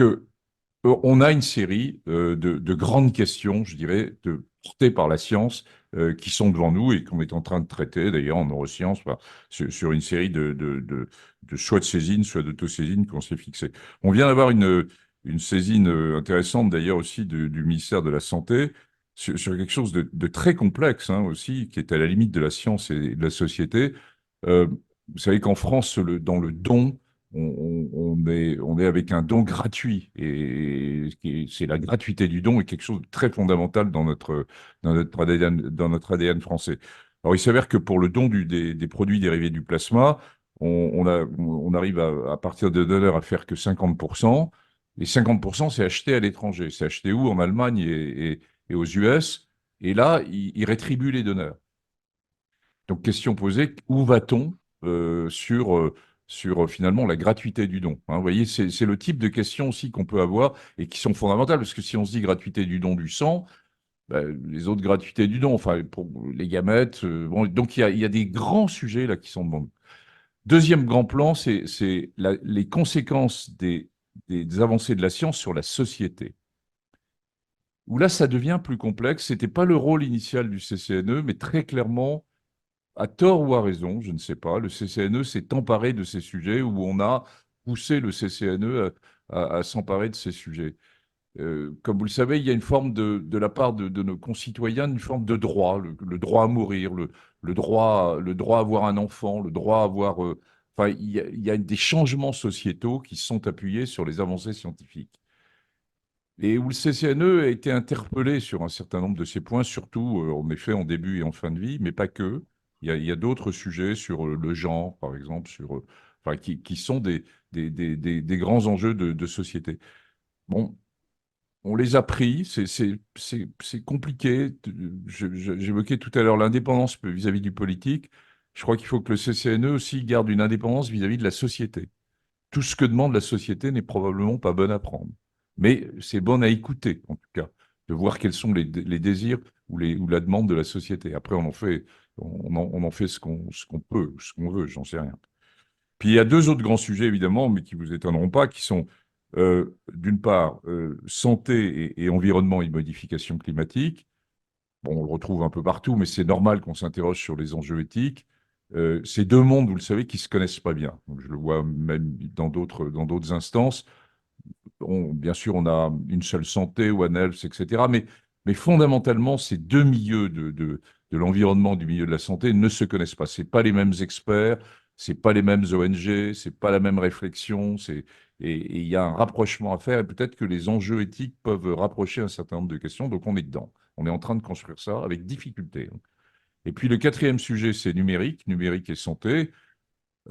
on a une série de grandes questions, je dirais, portées par la science qui sont devant nous et qu'on est en train de traiter, d'ailleurs, en neurosciences, sur une série de choix de saisine, soit d'autosaisine qu'on s'est fixé. On vient d'avoir une saisine intéressante, d'ailleurs, aussi du ministère de la Santé, sur quelque chose de très complexe hein, aussi, qui est à la limite de la science et de la société. Vous savez qu'en France, dans le don, on est avec un don gratuit et c'est la gratuité du don est quelque chose de très fondamental dans notre ADN français. Alors il s'avère que pour le don des produits dérivés du plasma, on arrive à partir de donneurs à faire que 50%. Et 50%, c'est acheté à l'étranger. C'est acheté où? En Allemagne et aux US. Et là, ils rétribuent les donneurs. Donc, question posée, où va-t-on sur finalement la gratuité du don hein? Vous voyez, c'est le type de questions aussi qu'on peut avoir et qui sont fondamentales, parce que si on se dit gratuité du don du sang, ben, les autres gratuités du don, enfin, pour les gamètes, bon, donc il y a des grands sujets là qui sont devant nous. Deuxième grand plan, c'est les conséquences des avancées de la science sur la société. Où là, ça devient plus complexe. Ce n'était pas le rôle initial du CCNE, mais très clairement, à tort ou à raison, je ne sais pas, le CCNE s'est emparé de ces sujets où on a poussé le CCNE à s'emparer de ces sujets. Comme vous le savez, il y a une forme de la part de nos concitoyens, une forme de droit, le droit à mourir, le droit à avoir un enfant, le droit à avoir... enfin, il y a des changements sociétaux qui sont appuyés sur les avancées scientifiques. Et où le CCNE a été interpellé sur un certain nombre de ces points, surtout en effet en début et en fin de vie, mais pas que. Il y a d'autres sujets sur le genre, par exemple, enfin, qui sont des grands enjeux de société. Bon, on les a pris, c'est compliqué. J'évoquais tout à l'heure l'indépendance vis-à-vis du politique. Je crois qu'il faut que le CCNE aussi garde une indépendance vis-à-vis de la société. Tout ce que demande la société n'est probablement pas bon à prendre. Mais c'est bon à écouter, en tout cas, de voir quels sont les désirs ou la demande de la société. Après, on en fait ce qu'on peut, ce qu'on veut, j'en sais rien. Puis il y a deux autres grands sujets, évidemment, mais qui ne vous étonneront pas, qui sont, d'une part, santé et environnement et modification climatique. Bon, on le retrouve un peu partout, mais c'est normal qu'on s'interroge sur les enjeux éthiques. C'est deux mondes, vous le savez, qui ne se connaissent pas bien. Donc, je le vois même dans d'autres instances. Bien sûr, on a une seule santé, One Health, etc. Mais fondamentalement, ces deux milieux de l'environnement et du milieu de la santé ne se connaissent pas. Ce pas les mêmes experts, ce pas les mêmes ONG, ce pas la même réflexion. Et il y a un rapprochement à faire. Et peut-être que les enjeux éthiques peuvent rapprocher un certain nombre de questions. Donc, on est dedans. On est en train de construire ça avec difficulté. Et puis, le quatrième sujet, c'est numérique et santé.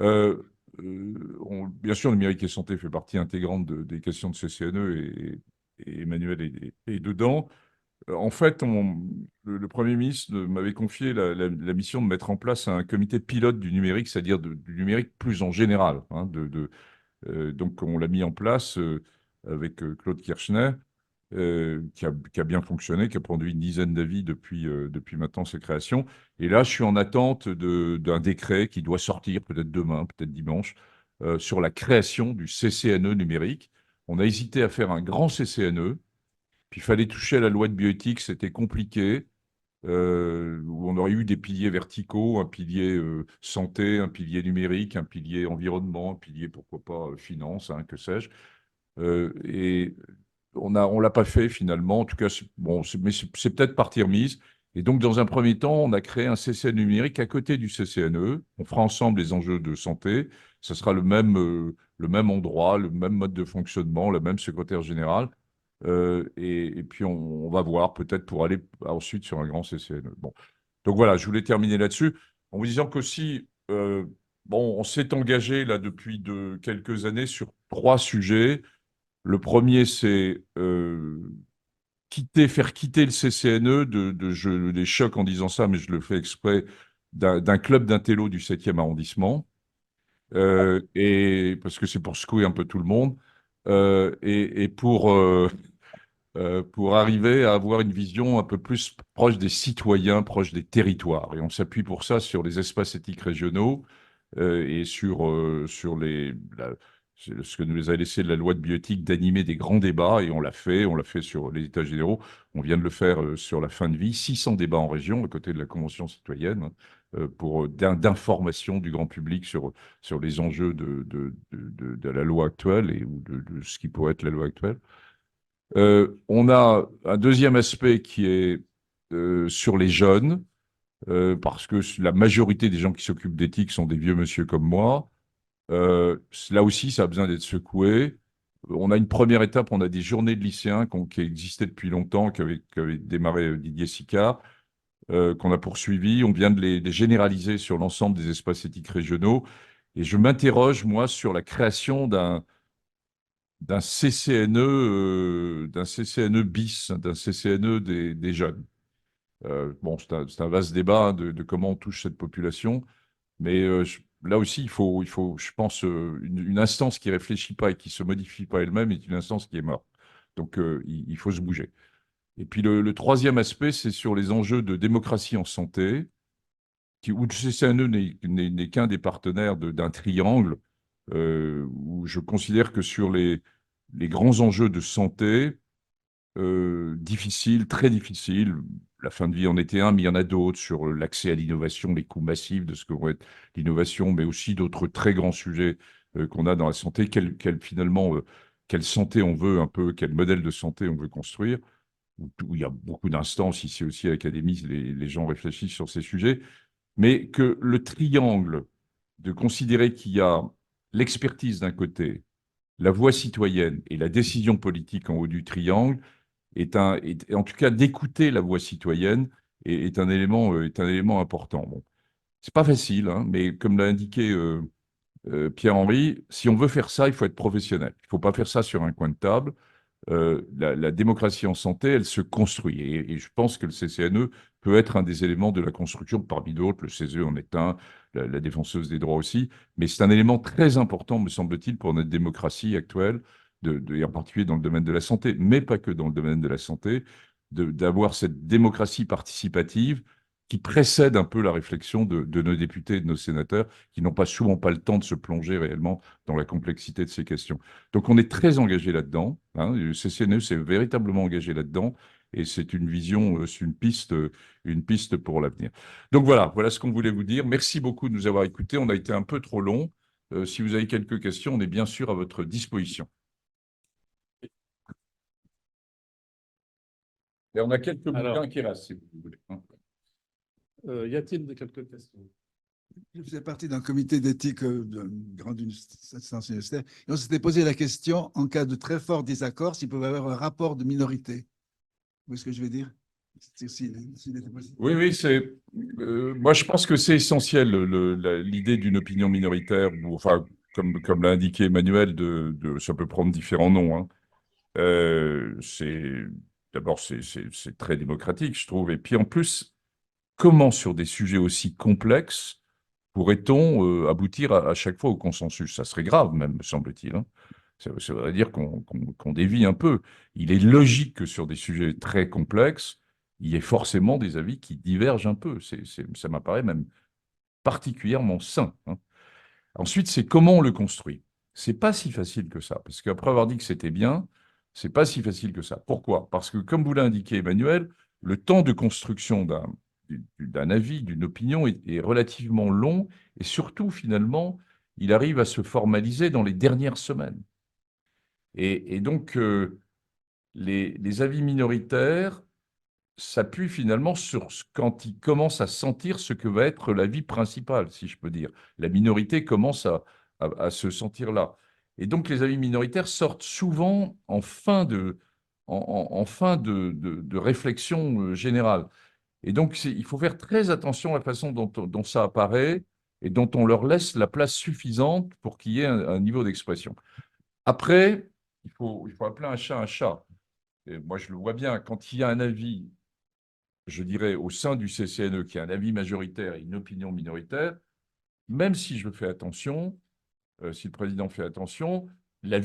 Euh, Bien sûr, numérique et santé fait partie intégrante des questions de CCNE et Emmanuel est dedans. En fait, le Premier ministre m'avait confié la mission de mettre en place un comité pilote du numérique, c'est-à-dire du numérique plus en général, hein, donc, on l'a mis en place avec Claude Kirchner, qui a bien fonctionné, qui a produit une dizaine d'avis depuis maintenant sa création. Et là, je suis en attente d'un décret qui doit sortir peut-être demain, peut-être dimanche, sur la création du CCNE numérique. On a hésité à faire un grand CCNE, puis il fallait toucher à la loi de bioéthique, c'était compliqué. Où on aurait eu des piliers verticaux, un pilier santé, un pilier numérique, un pilier environnement, un pilier, pourquoi pas, finance, hein, que sais-je. Et on l'a pas fait finalement. En tout cas, bon, mais c'est peut-être partie remise. Et donc, dans un premier temps, on a créé un CCNE numérique à côté du CCNE. On fera ensemble les enjeux de santé. Ce sera le même endroit, le même mode de fonctionnement, le même secrétaire général. Et puis, on va voir peut-être pour aller ensuite sur un grand CCNE. Bon. Donc voilà, je voulais terminer là-dessus en vous disant qu'aussi, bon, on s'est engagé là depuis quelques années sur 3 sujets. Le premier, c'est faire quitter le CCNE, je les choque en disant ça, mais je le fais exprès, d'un club d'intello du 7e arrondissement, et parce que c'est pour secouer un peu tout le monde, et pour arriver à avoir une vision un peu plus proche des citoyens, proche des territoires. Et on s'appuie pour ça sur les espaces éthiques régionaux et sur ce que nous a laissé la loi de bioéthique d'animer des grands débats. Et on l'a fait sur les États généraux. On vient de le faire sur la fin de vie. 600 débats en région, à côté de la Convention citoyenne, hein, d'information du grand public sur les enjeux de la loi actuelle ou de ce qui pourrait être la loi actuelle. On a un deuxième aspect qui est sur les jeunes, parce que la majorité des gens qui s'occupent d'éthique sont des vieux monsieur comme moi. Là aussi, ça a besoin d'être secoué. On a une première étape, on a des journées de lycéens qui existaient depuis longtemps, qu'avait démarré Didier Sicard, qu'on a poursuivi. On vient de les généraliser sur l'ensemble des espaces éthiques régionaux. Et je m'interroge, moi, sur la création d'un CCNE bis, d'un CCNE des jeunes. Bon, c'est un vaste débat hein, de comment on touche cette population, mais là aussi, je pense, une instance qui réfléchit pas et qui se modifie pas elle-même est une instance qui est morte. Donc, il faut se bouger. Et puis, le troisième aspect, c'est sur les enjeux de démocratie en santé, où le CCNE n'est qu'un des partenaires d'un triangle, où je considère que sur les grands enjeux de santé, difficiles, très difficiles, la fin de vie en était un, mais il y en a d'autres sur l'accès à l'innovation, les coûts massifs de ce que va être l'innovation, mais aussi d'autres très grands sujets qu'on a dans la santé, finalement, quelle santé on veut un peu, quel modèle de santé on veut construire, où il y a beaucoup d'instances, ici aussi à l'Académie, les gens réfléchissent sur ces sujets, mais que le triangle de considérer qu'il y a l'expertise d'un côté, la voix citoyenne et la décision politique en haut du triangle, en tout cas d'écouter la voix citoyenne est un élément important. Bon, c'est pas facile, hein, mais comme l'a indiqué Pierre-Henri, si on veut faire ça, il faut être professionnel. Il ne faut pas faire ça sur un coin de table. La démocratie en santé, elle se construit. Et je pense que le CCNE peut être un des éléments de la construction, parmi d'autres, le CESE en est un, la défenseuse des droits aussi, mais c'est un élément très important, me semble-t-il, pour notre démocratie actuelle, et en particulier dans le domaine de la santé, mais pas que dans le domaine de la santé, d'avoir cette démocratie participative qui précède un peu la réflexion de nos députés et de nos sénateurs, qui n'ont souvent pas le temps de se plonger réellement dans la complexité de ces questions. Donc on est très engagé là-dedans, hein, le CCNE s'est véritablement engagé là-dedans, et c'est une vision, c'est une piste pour l'avenir. Donc voilà ce qu'on voulait vous dire. Merci beaucoup de nous avoir écoutés. On a été un peu trop long. Si vous avez quelques questions, on est bien sûr à votre disposition. Et on a quelques bouquins qui restent, si vous voulez. Y a-t-il quelques questions? Je faisais partie d'un comité d'éthique d'une grande instance universitaire. Et on s'était posé la question, en cas de très fort désaccord, s'il pouvait y avoir un rapport de minorité. Vous voyez ce que je veux dire? Oui, moi je pense que c'est essentiel l'idée d'une opinion minoritaire, enfin, comme l'a indiqué Emmanuel, ça peut prendre différents noms, hein. d'abord, c'est très démocratique, je trouve. Et puis en plus, comment sur des sujets aussi complexes pourrait-on aboutir à chaque fois au consensus? Ça serait grave même, me semble-t-il, hein. Ça voudrait dire qu'on dévie un peu. Il est logique que sur des sujets très complexes, il y ait forcément des avis qui divergent un peu. Ça m'apparaît même particulièrement sain, hein. Ensuite, c'est comment on le construit. C'est pas si facile que ça, parce qu'après avoir dit que c'était bien, c'est pas si facile que ça. Pourquoi? Parce que, comme vous l'a indiqué Emmanuel, le temps de construction d'un avis, d'une opinion est relativement long, et surtout, finalement, il arrive à se formaliser dans les dernières semaines. Et donc, les avis minoritaires s'appuient finalement quand ils commencent à sentir ce que va être l'avis principal, si je peux dire. La minorité commence à se sentir là. Et donc, les avis minoritaires sortent souvent en fin de réflexion générale. Et donc, il faut faire très attention à la façon dont ça apparaît et dont on leur laisse la place suffisante pour qu'il y ait un niveau d'expression. Après, il faut appeler un chat un chat. Et moi, je le vois bien, quand il y a un avis, je dirais, au sein du CCNE, qui a un avis majoritaire et une opinion minoritaire, même si je fais attention, si le président fait attention, la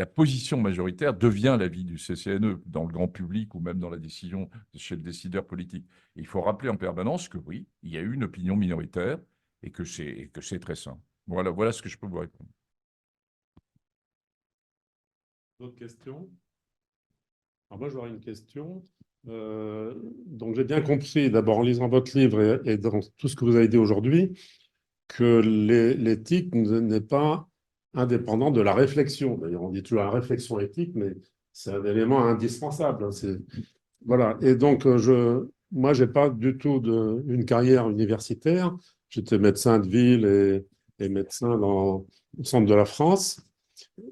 position majoritaire devient l'avis du CCNE dans le grand public ou même dans la décision chez le décideur politique. Et il faut rappeler en permanence que oui, il y a eu une opinion minoritaire et que c'est très sain. Voilà ce que je peux vous répondre. D'autres questions? Alors moi, j'aurais une question. Donc, j'ai bien compris, d'abord en lisant votre livre et dans tout ce que vous avez dit aujourd'hui, que l'éthique n'est pas indépendante de la réflexion. D'ailleurs, on dit toujours la réflexion éthique, mais c'est un élément indispensable, hein. Voilà. Et donc, moi, je n'ai pas du tout une carrière universitaire. J'étais médecin de ville et médecin dans le centre de la France.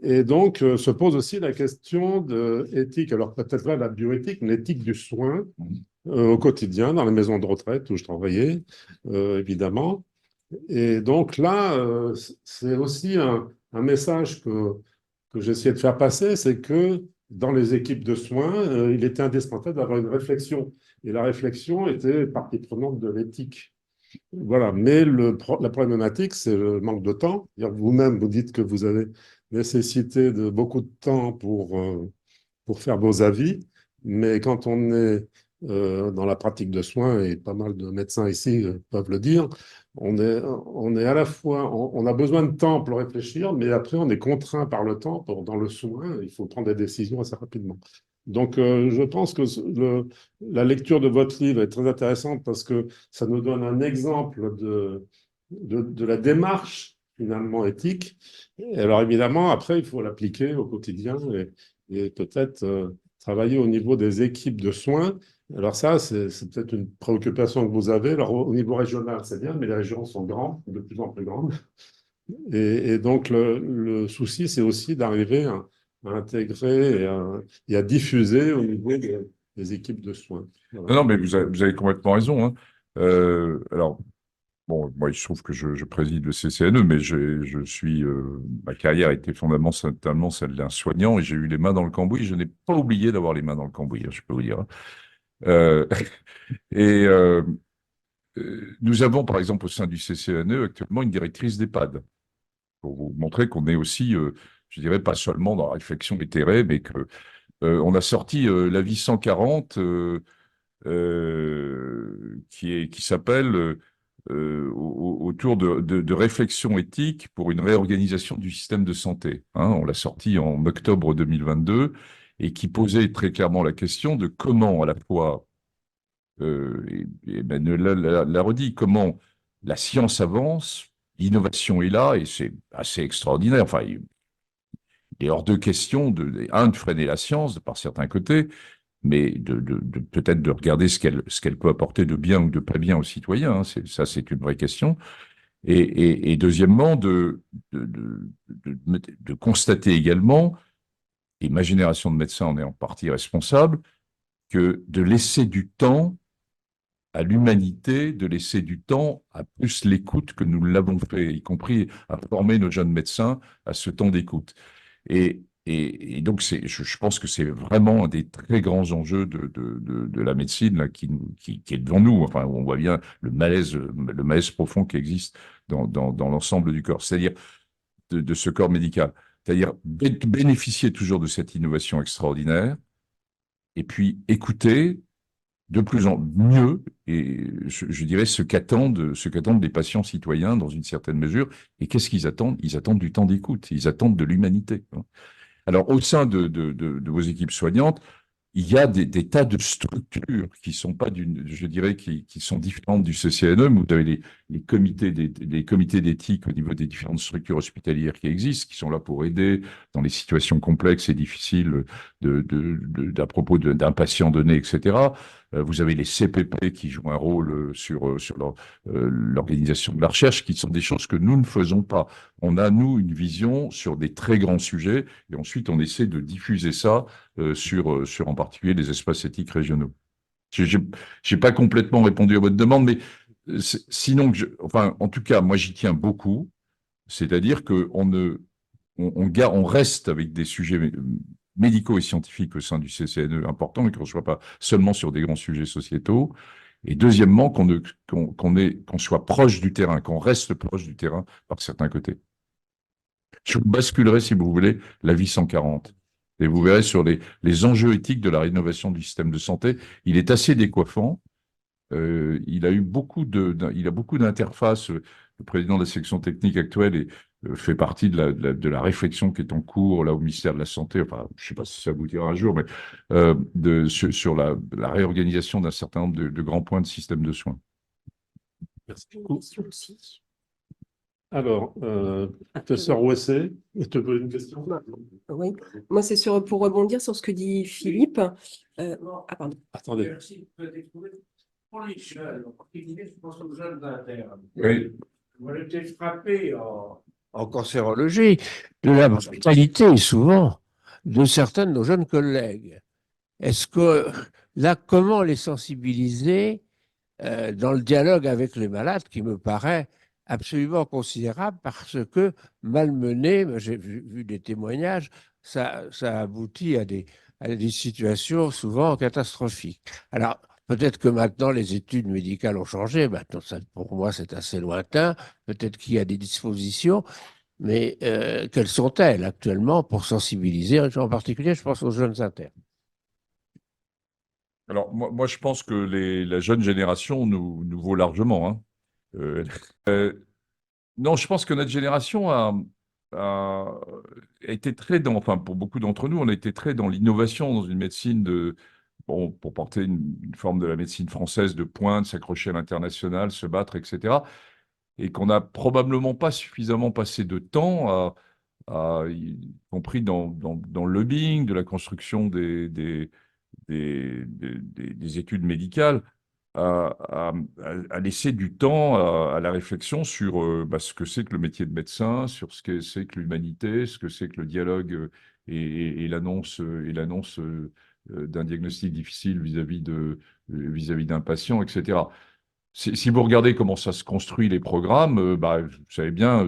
Et donc, se pose aussi la question de éthique. Alors, peut-être pas la bioéthique, mais l'éthique du soin au quotidien, dans les maisons de retraite où je travaillais, évidemment. Et donc là, c'est aussi un message que j'essayais de faire passer, c'est que dans les équipes de soins, il était indispensable d'avoir une réflexion. Et la réflexion était partie prenante de l'éthique. Voilà. Mais la problématique, c'est le manque de temps. Vous-même, vous dites que vous avez nécessité de beaucoup de temps pour faire vos avis. Mais quand on est dans la pratique de soins, et pas mal de médecins ici peuvent le dire, on est à la fois, on a besoin de temps pour réfléchir, mais après on est contraint par le temps dans le soin, il faut prendre des décisions assez rapidement. Donc je pense que la lecture de votre livre est très intéressante parce que ça nous donne un exemple de la démarche finalement éthique. Et alors évidemment, après, il faut l'appliquer au quotidien et peut-être travailler au niveau des équipes de soins. Alors ça, c'est peut-être une préoccupation que vous avez. Alors au niveau régional, c'est bien, mais les régions sont grandes, de plus en plus grandes. Et donc le souci, c'est aussi d'arriver à intégrer et à diffuser au niveau des équipes de soins. Voilà. Non, mais vous avez complètement raison, hein. Alors, bon, moi, il se trouve que je préside le CCNE, mais ma carrière a été fondamentalement celle d'un soignant et j'ai eu les mains dans le cambouis. Je n'ai pas oublié d'avoir les mains dans le cambouis, hein, je peux vous dire, hein. Euh, et nous avons, par exemple, au sein du CCNE, actuellement, une directrice d'EHPAD, pour vous montrer qu'on est aussi, je dirais, pas seulement dans la réflexion éthérée, mais que on a sorti l'avis 140 qui s'appelle autour de réflexion éthique pour une réorganisation du système de santé, hein. On l'a sorti en octobre 2022 et qui posait très clairement la question de comment, à la fois, et Emmanuel l'a redit, comment la science avance, l'innovation est là et c'est assez extraordinaire. Enfin, il est hors de question de freiner la science par certains côtés, mais peut-être de regarder ce qu'elle peut apporter de bien ou de pas bien aux citoyens, hein. Ça, c'est une vraie question. Et deuxièmement, de constater également, et ma génération de médecins en est en partie responsable, que de laisser du temps à l'humanité, de laisser du temps à plus l'écoute que nous l'avons fait, y compris à former nos jeunes médecins à ce temps d'écoute. Et Et donc, je pense que c'est vraiment un des très grands enjeux de la médecine là, qui est devant nous. Enfin, on voit bien le malaise profond qui existe dans l'ensemble du corps, c'est-à-dire de ce corps médical. C'est-à-dire bénéficier toujours de cette innovation extraordinaire et puis écouter de plus en mieux, et je dirais ce qu'attendent les patients citoyens dans une certaine mesure. Et qu'est-ce qu'ils attendent? Ils attendent du temps d'écoute, ils attendent de l'humanité. Alors, au sein de vos équipes soignantes, il y a des tas de structures qui sont pas je dirais, qui sont différentes du CCNE. Vous avez les comités d'éthique au niveau des différentes structures hospitalières qui existent, qui sont là pour aider dans les situations complexes et difficiles à propos d'un patient donné, etc. Vous avez les CPP qui jouent un rôle sur l'organisation de la recherche, qui sont des choses que nous ne faisons pas. On a, nous, une vision sur des très grands sujets, et ensuite on essaie de diffuser ça sur en particulier les espaces éthiques régionaux. Je n'ai pas complètement répondu à votre demande, mais sinon, enfin, en tout cas, moi j'y tiens beaucoup, c'est-à-dire on reste avec des sujets médicaux et scientifiques au sein du CCNE importants, mais qu'on ne soit pas seulement sur des grands sujets sociétaux. Et deuxièmement, qu'on soit proche du terrain, qu'on reste proche du terrain par certains côtés. Je vous basculerai, si vous voulez, la vie 140. Et vous verrez sur les enjeux éthiques de la rénovation du système de santé. Il est assez décoiffant. Il a beaucoup d'interfaces. Le président de la section technique actuelle fait partie de la réflexion qui est en cours là au ministère de la Santé. Enfin, je ne sais pas si ça aboutira un jour, mais sur la réorganisation d'un certain nombre de grands points de système de soins. Merci beaucoup. Alors, professeur Ouessé, je te pose une question. Oui, moi c'est pour rebondir sur ce que dit Philippe. Pardon. Attendez. Pour les jeunes, en particulier, je pense aux jeunes internes. Oui. Moi, j'étais frappé en cancérologie de la brutalité, souvent, de certains de nos jeunes collègues. Est-ce que là, comment les sensibiliser dans le dialogue avec les malades, qui me paraît absolument considérable, parce que malmené, j'ai vu des témoignages, ça aboutit à des situations souvent catastrophiques. Alors, peut-être que maintenant, les études médicales ont changé. Maintenant, pour moi, c'est assez lointain. Peut-être qu'il y a des dispositions, mais quelles sont-elles actuellement pour sensibiliser, en particulier, je pense aux jeunes internes? Alors, moi, je pense que la jeune génération nous vaut largement. Hein. Non, je pense que notre génération a été enfin, pour beaucoup d'entre nous, on a été très dans l'innovation, dans une médecine pour porter une forme de la médecine française de pointe, s'accrocher à l'international, se battre, etc. Et qu'on n'a probablement pas suffisamment passé de temps y compris dans le lobbying, de la construction des études médicales, à laisser du temps à la réflexion sur ce que c'est que le métier de médecin, sur ce que c'est que l'humanité, ce que c'est que le dialogue et l'annonce d'un diagnostic difficile vis-à-vis d'un patient, etc. Si vous regardez comment ça se construit les programmes, vous savez bien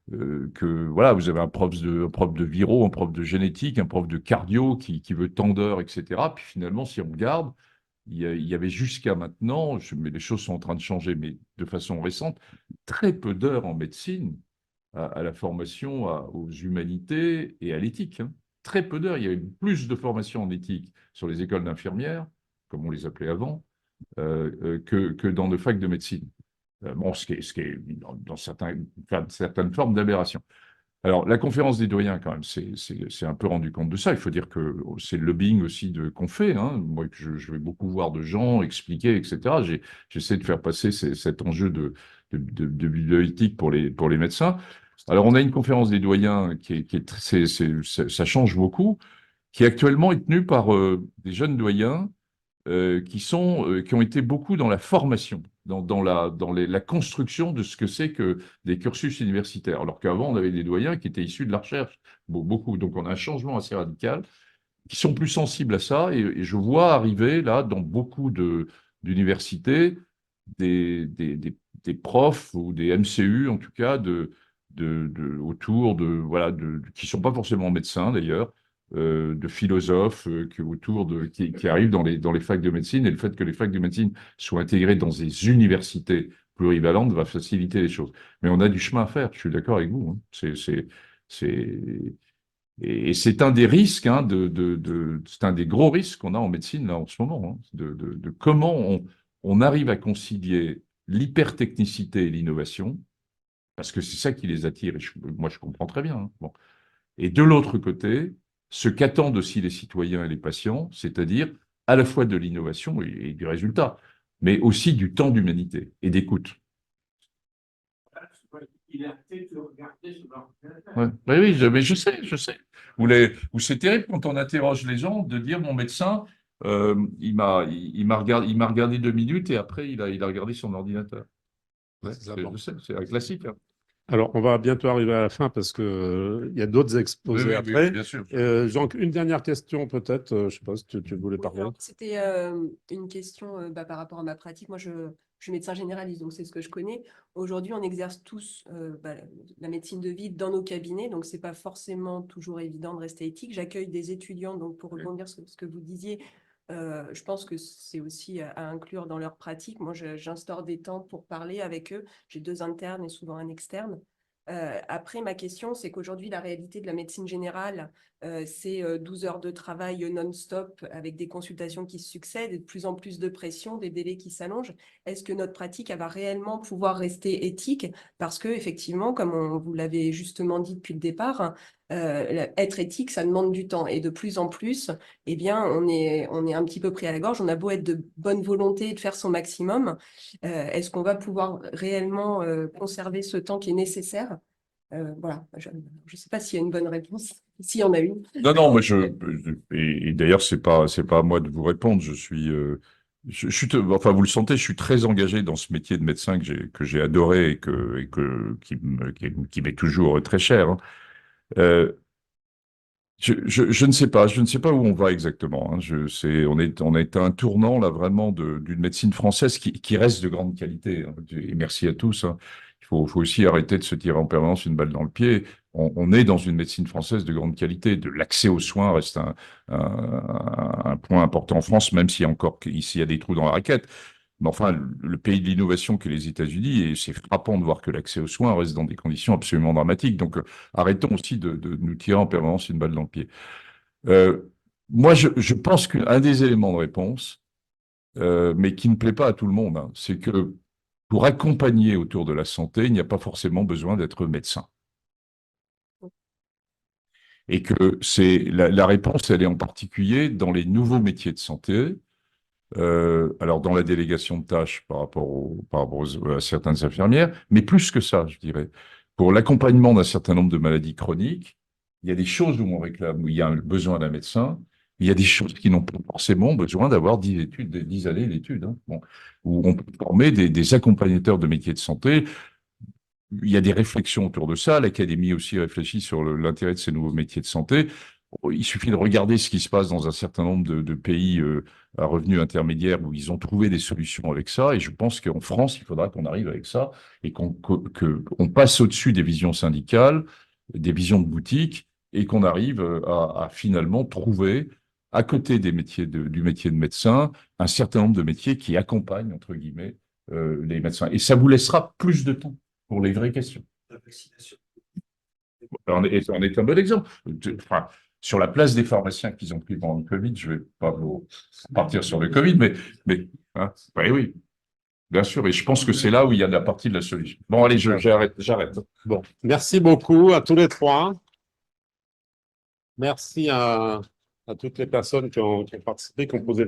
que voilà, vous avez un prof de viro, un prof de génétique, un prof de cardio qui veut tant d'heures, etc. Puis finalement, si on regarde, il y avait jusqu'à maintenant, mais les choses sont en train de changer, mais de façon récente, très peu d'heures en médecine à la formation aux humanités et à l'éthique. Hein. Très peu d'heures. Il y avait plus de formation en éthique sur les écoles d'infirmières, comme on les appelait avant, que dans nos facs de médecine. Ce qui est dans certaines formes d'aberration. Alors, la conférence des doyens, quand même, c'est un peu rendu compte de ça. Il faut dire que c'est le lobbying aussi qu'on fait. Hein. Moi, je vais beaucoup voir de gens, expliquer, etc. J'essaie de faire passer cet enjeu de bioéthique pour les médecins. Alors, on a une conférence des doyens ça change beaucoup, qui actuellement est tenue par des jeunes doyens qui ont été beaucoup dans la formation, dans la construction de ce que c'est que des cursus universitaires. Alors qu'avant, on avait des doyens qui étaient issus de la recherche, beaucoup. Donc, on a un changement assez radical, qui sont plus sensibles à ça. Et je vois arriver, là, dans beaucoup d'universités, des profs ou des MCU, en tout cas, autour voilà, qui ne sont pas forcément médecins d'ailleurs, de philosophes qui arrivent dans les facs de médecine, et le fait que les facs de médecine soient intégrées dans des universités plurivalentes va faciliter les choses. Mais on a du chemin à faire, je suis d'accord avec vous, hein. Et c'est un des risques, hein, c'est un des gros risques qu'on a en médecine là en ce moment, hein, de comment on arrive à concilier l'hypertechnicité et l'innovation, parce que c'est ça qui les attire, et moi je comprends très bien, hein. Bon. Et de l'autre côté, ce qu'attendent aussi les citoyens et les patients, c'est-à-dire à la fois de l'innovation et du résultat, mais aussi du temps d'humanité et d'écoute. Ouais. Oui, mais je sais. Ou c'est terrible quand on interroge les gens de dire mon médecin, il m'a regardé 2 minutes et après il a regardé son ordinateur. Ouais, je sais, c'est un classique, hein. Alors, on va bientôt arriver à la fin parce que, il y a d'autres exposés Oui, après. bien sûr. Jean, une dernière question peut-être. Je ne sais pas si tu voulais Oui, parler. alors, c'était une question par rapport à ma pratique. Moi, je suis médecin généraliste, donc c'est ce que je connais. Aujourd'hui, on exerce tous la médecine de ville dans nos cabinets, donc c'est pas forcément toujours évident de rester éthique. J'accueille des étudiants, donc pour rebondir sur ce que vous disiez, je pense que c'est aussi à inclure dans leur pratique. Moi, j'instaure des temps pour parler avec eux. J'ai 2 internes et souvent un externe. Après, ma question, c'est qu'aujourd'hui, la réalité de la médecine générale, c'est 12 heures de travail non-stop avec des consultations qui se succèdent et de plus en plus de pression, des délais qui s'allongent. Est-ce que notre pratique, elle va réellement pouvoir rester éthique? Parce que, effectivement, comme vous l'avez justement dit depuis le départ, être éthique, ça demande du temps. Et de plus en plus, eh bien, on est un petit peu pris à la gorge. On a beau être de bonne volonté et de faire son maximum. Est-ce qu'on va pouvoir réellement conserver ce temps qui est nécessaire? Voilà, je ne sais pas s'il y a une bonne réponse, s'il y en a une. Non, mais et d'ailleurs, c'est pas à moi de vous répondre. Enfin, vous le sentez, je suis très engagé dans ce métier de médecin que j'ai adoré qui m'est toujours très cher, hein. Euh, je ne sais pas, où on va exactement, hein. On est à un tournant là vraiment d'une médecine française qui reste de grande qualité, hein. Et merci à tous, hein. Il faut aussi arrêter de se tirer en permanence une balle dans le pied. On est dans une médecine française de grande qualité. L'accès aux soins reste un point important en France, même s'il y a des trous dans la raquette. Mais enfin, le pays de l'innovation qu'est les États-Unis, et c'est frappant de voir que l'accès aux soins reste dans des conditions absolument dramatiques. Donc, arrêtons aussi de nous tirer en permanence une balle dans le pied. Moi, je pense qu'un des éléments de réponse, mais qui ne plaît pas à tout le monde, hein, c'est que pour accompagner autour de la santé, il n'y a pas forcément besoin d'être médecin. Et que la réponse, elle est en particulier dans les nouveaux métiers de santé. Alors, dans la délégation de tâches par rapport à certaines infirmières, mais plus que ça, je dirais. Pour l'accompagnement d'un certain nombre de maladies chroniques, il y a des choses où il y a un besoin d'un médecin, il y a des choses qui n'ont pas forcément besoin d'avoir 10 années d'études, hein. Bon, où on peut former des accompagnateurs de métiers de santé. Il y a des réflexions autour de ça. L'Académie aussi réfléchit sur l'intérêt de ces nouveaux métiers de santé. Il suffit de regarder ce qui se passe dans un certain nombre de pays à revenus intermédiaires où ils ont trouvé des solutions avec ça. Et je pense qu'en France, il faudra qu'on arrive avec ça et qu'on passe au-dessus des visions syndicales, des visions de boutique, et qu'on arrive à finalement trouver, à côté du métier de médecin, un certain nombre de métiers qui accompagnent, entre guillemets, les médecins. Et ça vous laissera plus de temps pour les vraies questions. La vaccination. On est un bon exemple. Enfin, sur la place des pharmaciens qu'ils ont pris pendant le Covid, je ne vais pas vous partir sur le Covid, mais hein, oui, bien sûr. Et je pense que c'est là où il y a la partie de la solution. Bon, allez, j'arrête. Bon, merci beaucoup à tous les trois. Merci à toutes les personnes qui ont participé, qui ont posé